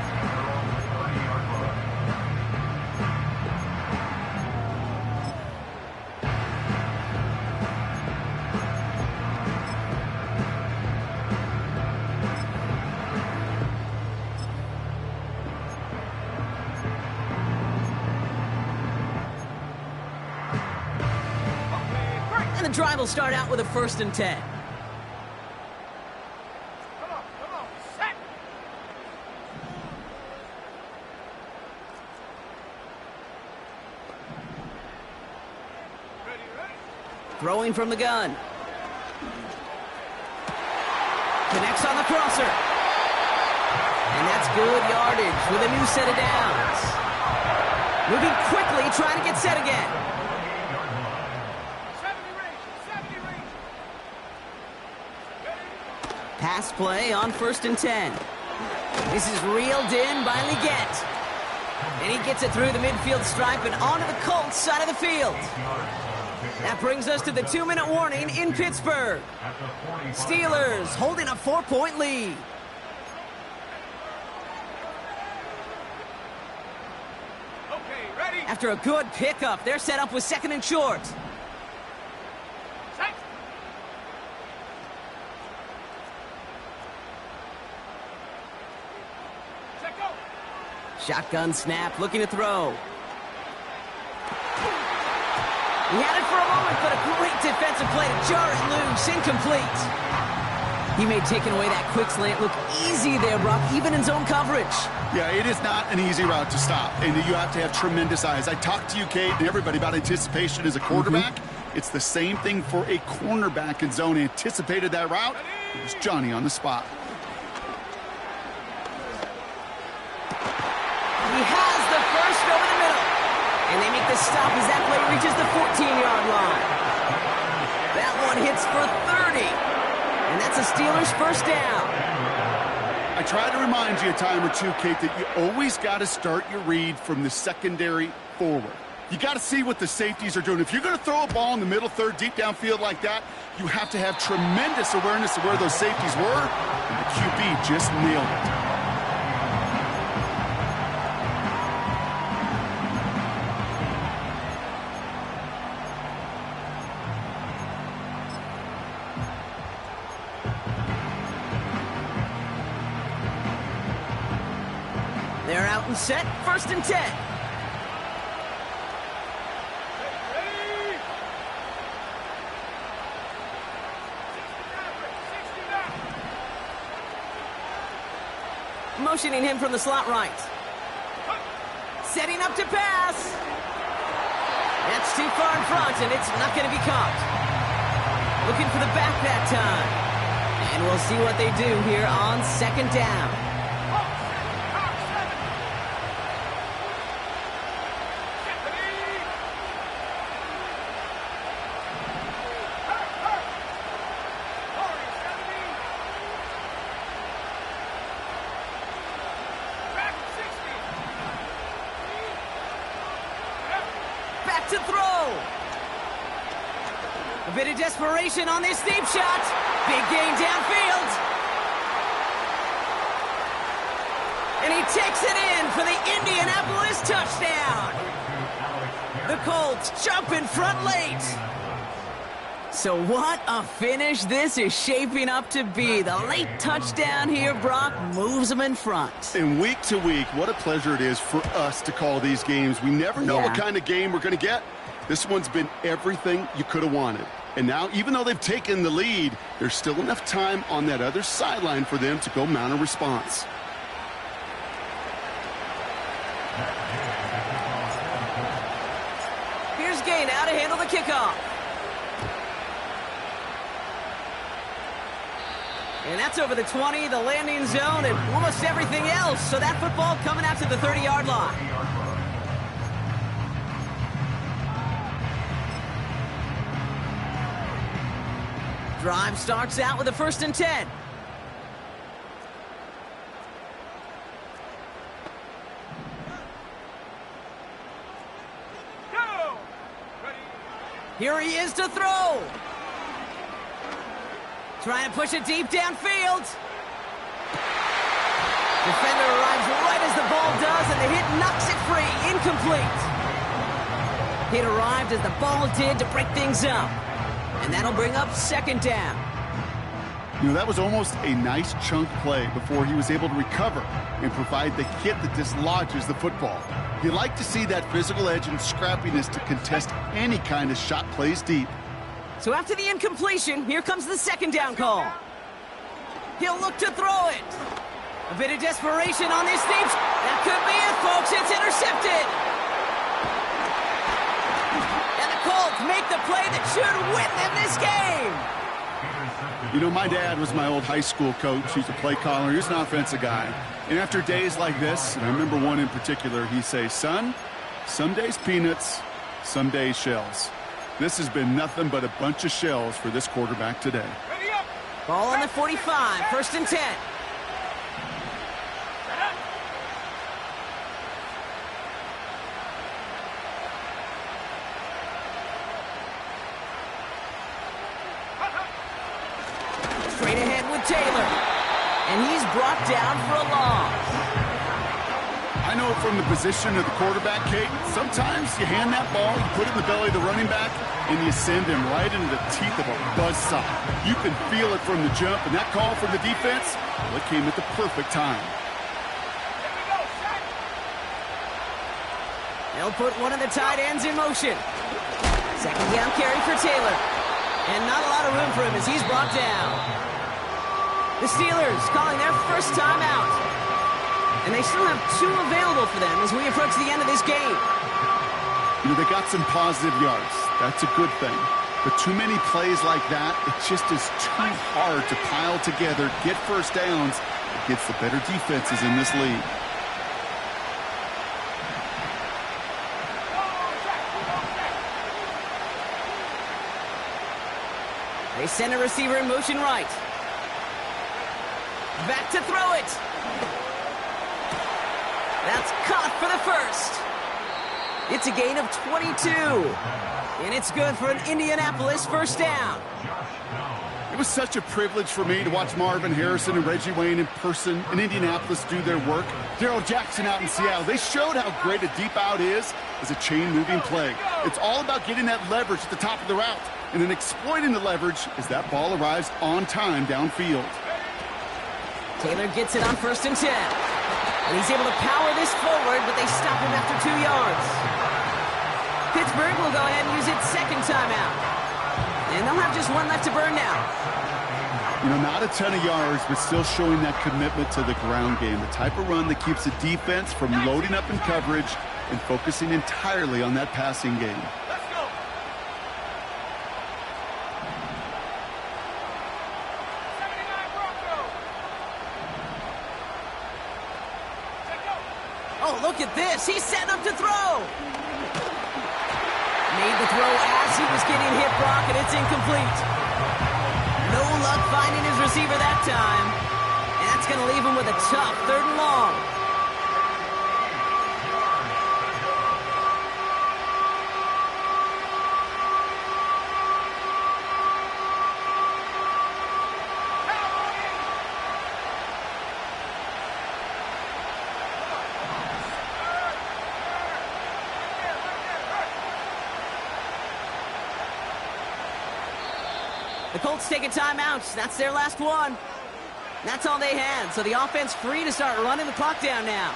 drive will start out with a 1st and 10. Come on, set. Ready. Throwing from the gun. Connects on the crosser. And that's good yardage with a new set of downs. Moving quickly, trying to get set again. 70 range. Pass play on 1st and 10. This is reeled in by Leggett. And he gets it through the midfield stripe and onto the Colts side of the field. That brings us to the 2-minute warning in Pittsburgh. Steelers holding a 4-point lead. Okay, ready. After a good pickup, they're set up with 2nd and short. Set. Set, go. Shotgun snap, looking to throw. He had it for a moment, but a great defensive play to jar it loose, incomplete. He made taking away that quick slant look easy there, Brock, even in zone coverage. Yeah, it is not an easy route to stop, and you have to have tremendous eyes. I talked to you, Kate, and everybody about anticipation as a quarterback. It's the same thing for a cornerback in zone. He anticipated that route. It was Johnny on the spot. He has the first over the middle. And they make the stop as that play reaches the 14-yard line. That one hits for 30. And that's a Steelers 1st down. I try to remind you a time or two, Kate, that you always got to start your read from the secondary forward. You got to see what the safeties are doing. If you're going to throw a ball in the middle third, deep downfield like that, you have to have tremendous awareness of where those safeties were, and the QB just nailed it. They're out and set, 1st and 10. Ready. 60 Motioning him from the slot right. Setting up to pass. That's too far in front, and it's not going to be caught. Looking for the back that time. And we'll see what they do here on 2nd down. Back to throw. A bit of desperation on this deep shot. Big gain downfield. And he takes it in for the Indianapolis touchdown. The Colts jump in front late. So what a finish this is shaping up to be. The late touchdown here, Brock, moves them in front. And week to week, what a pleasure it is for us to call these games. We never know what kind of game we're going to get. This one's been everything you could have wanted. And now, even though they've taken the lead, there's still enough time on that other sideline for them to go mount a response. Here's Gay now to handle the kickoff. And that's over the 20, the landing zone, and almost everything else. So that football coming out to the 30-yard line. Drive starts out with a 1st and 10. Go! Ready. Here he is to throw. Trying to push it deep downfield. Defender arrives right as the ball does, and the hit knocks it free. Incomplete. Hit arrived as the ball did to break things up. And that'll bring up 2nd down. You know, that was almost a nice chunk play before he was able to recover and provide the hit that dislodges the football. You like to see that physical edge and scrappiness to contest any kind of shot plays deep. So after the incompletion, here comes the second down call. He'll look to throw it. A bit of desperation on this deep. That could be it, folks. It's intercepted. And the Colts make the play that should win them this game. You know, my dad was my old high school coach. He's a play caller. He's an offensive guy. And after days like this, and I remember one in particular, he'd say, son, some days peanuts, some days shells. This has been nothing but a bunch of shells for this quarterback today. Ball on the 45, 1st and 10. Straight ahead with Taylor. And he's brought down for a loss. I know from the position of the quarterback, Kate, sometimes you hand that ball, you put it in the belly of the running back, and you send him right into the teeth of a buzzsaw. You can feel it from the jump, and that call from the defense, well, it came at the perfect time. They'll put one of the tight ends in motion. Second down carry for Taylor. And not a lot of room for him as he's brought down. The Steelers calling their first timeout. And they still have 2 available for them as we approach the end of this game. You know, they got some positive yards. That's a good thing. But too many plays like that, it just is too hard to pile together, get first downs against the better defenses in this league. They send a receiver in motion right. Back to throw it. That's caught for the first. It's a gain of 22. And it's good for an Indianapolis first down. It was such a privilege for me to watch Marvin Harrison and Reggie Wayne in person in Indianapolis do their work. Darrell Jackson out in Seattle. They showed how great a deep out is as a chain-moving play. It's all about getting that leverage at the top of the route and then exploiting the leverage as that ball arrives on time downfield. Taylor gets it on 1st and 10. And he's able to power this forward, but they stop him after 2 yards. Pittsburgh will go ahead and use its second timeout. And they'll have just one left to burn now. You know, not a ton of yards, but still showing that commitment to the ground game. The type of run that keeps the defense from loading up in coverage and focusing entirely on that passing game. Let's go. Oh, look at this. He's setting up to throw. Made the throw as he was getting hit, Brock, and it's incomplete. No luck finding his receiver that time. And that's going to leave him with a tough 3rd and long. The Colts take a timeout. That's their last one. That's all they had. So the offense free to start running the clock down now.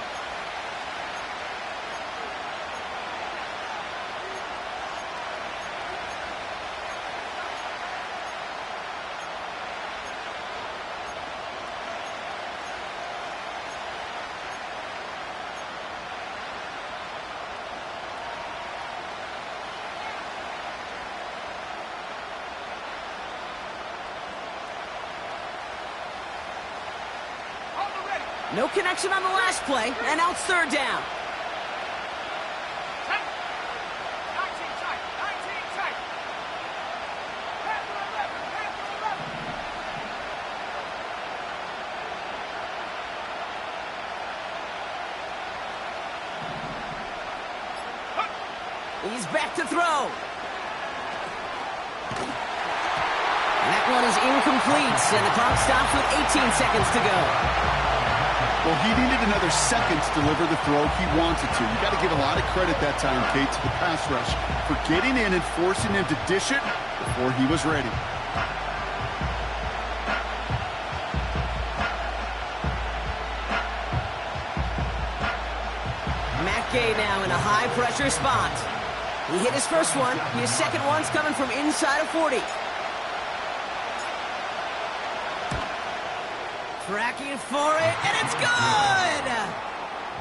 No connection on the last play, and now it's 3rd down. 19 tight. 19 tight. Pass to 11. Pass to 11. He's back to throw. And that one is incomplete, and the clock stops with 18 seconds to go. Well, he needed another second to deliver the throw he wanted to. You got to give a lot of credit that time, Kate, to the pass rush for getting in and forcing him to dish it before he was ready. Matt Gay now in a high-pressure spot. He hit his first one. His second one's coming from inside of 40. Tracking for it, and it's good!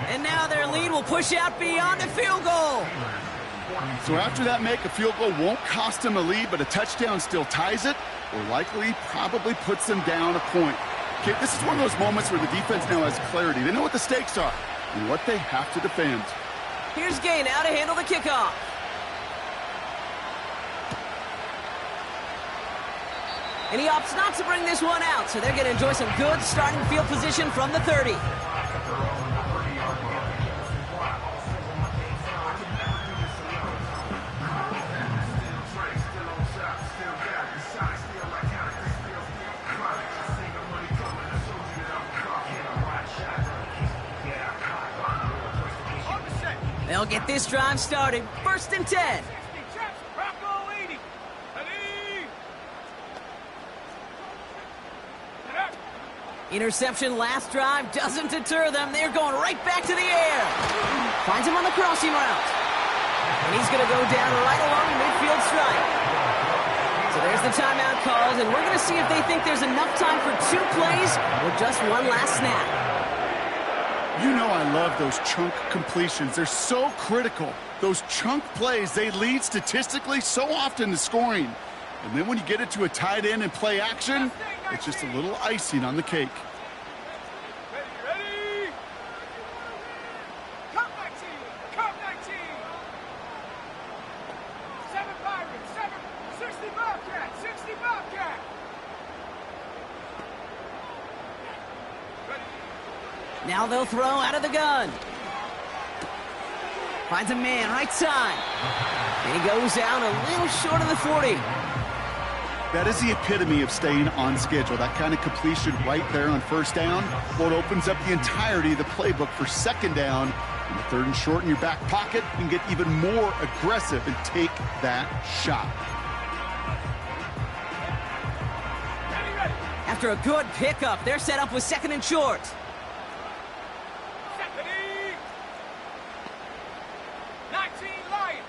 And now their lead will push out beyond the field goal. So after that make, a field goal won't cost them a lead, but a touchdown still ties it, or likely probably puts them down a point. Okay, this is one of those moments where the defense now has clarity. They know what the stakes are and what they have to defend. Here's Gay now to handle the kickoff. And he opts not to bring this one out, so they're going to enjoy some good starting field position from the 30. They'll get this drive started. 1st and 10. Interception last drive doesn't deter them. They're going right back to the air. Finds him on the crossing route. And he's going to go down right along the midfield stripe. So there's the timeout calls, and we're going to see if they think there's enough time for 2 plays or just one last snap. You know I love those chunk completions. They're so critical. Those chunk plays, they lead statistically so often to scoring. And then when you get it to a tight end and play action, it's just a little icing on the cake. Ready? Come 19! Come 19! 7 Pirates! 60 Bobcat! 60 Bobcat! Now they'll throw out of the gun. Finds a man right side. And he goes out a little short of the 40. That is the epitome of staying on schedule. That kind of completion right there on 1st down. Well, it opens up the entirety of the playbook for 2nd down. And the 3rd and short in your back pocket, you can get even more aggressive and take that shot. After a good pickup, they're set up with 2nd and short. 19 Lion!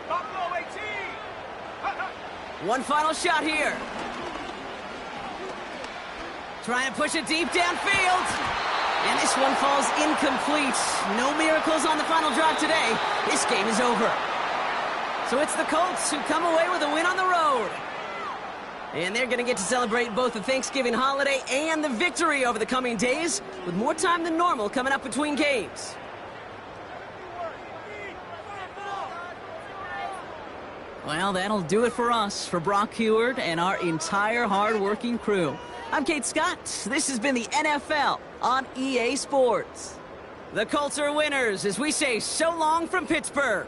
Buffalo 18! One final shot here. Trying to push it deep downfield. And this one falls incomplete. No miracles on the final drive today. This game is over. So it's the Colts who come away with a win on the road. And they're going to get to celebrate both the Thanksgiving holiday and the victory over the coming days, with more time than normal coming up between games. Well, that'll do it for us, for Brock Heward and our entire hard-working crew. I'm Kate Scott. This has been the NFL on EA Sports. The Colts are winners as we say so long from Pittsburgh.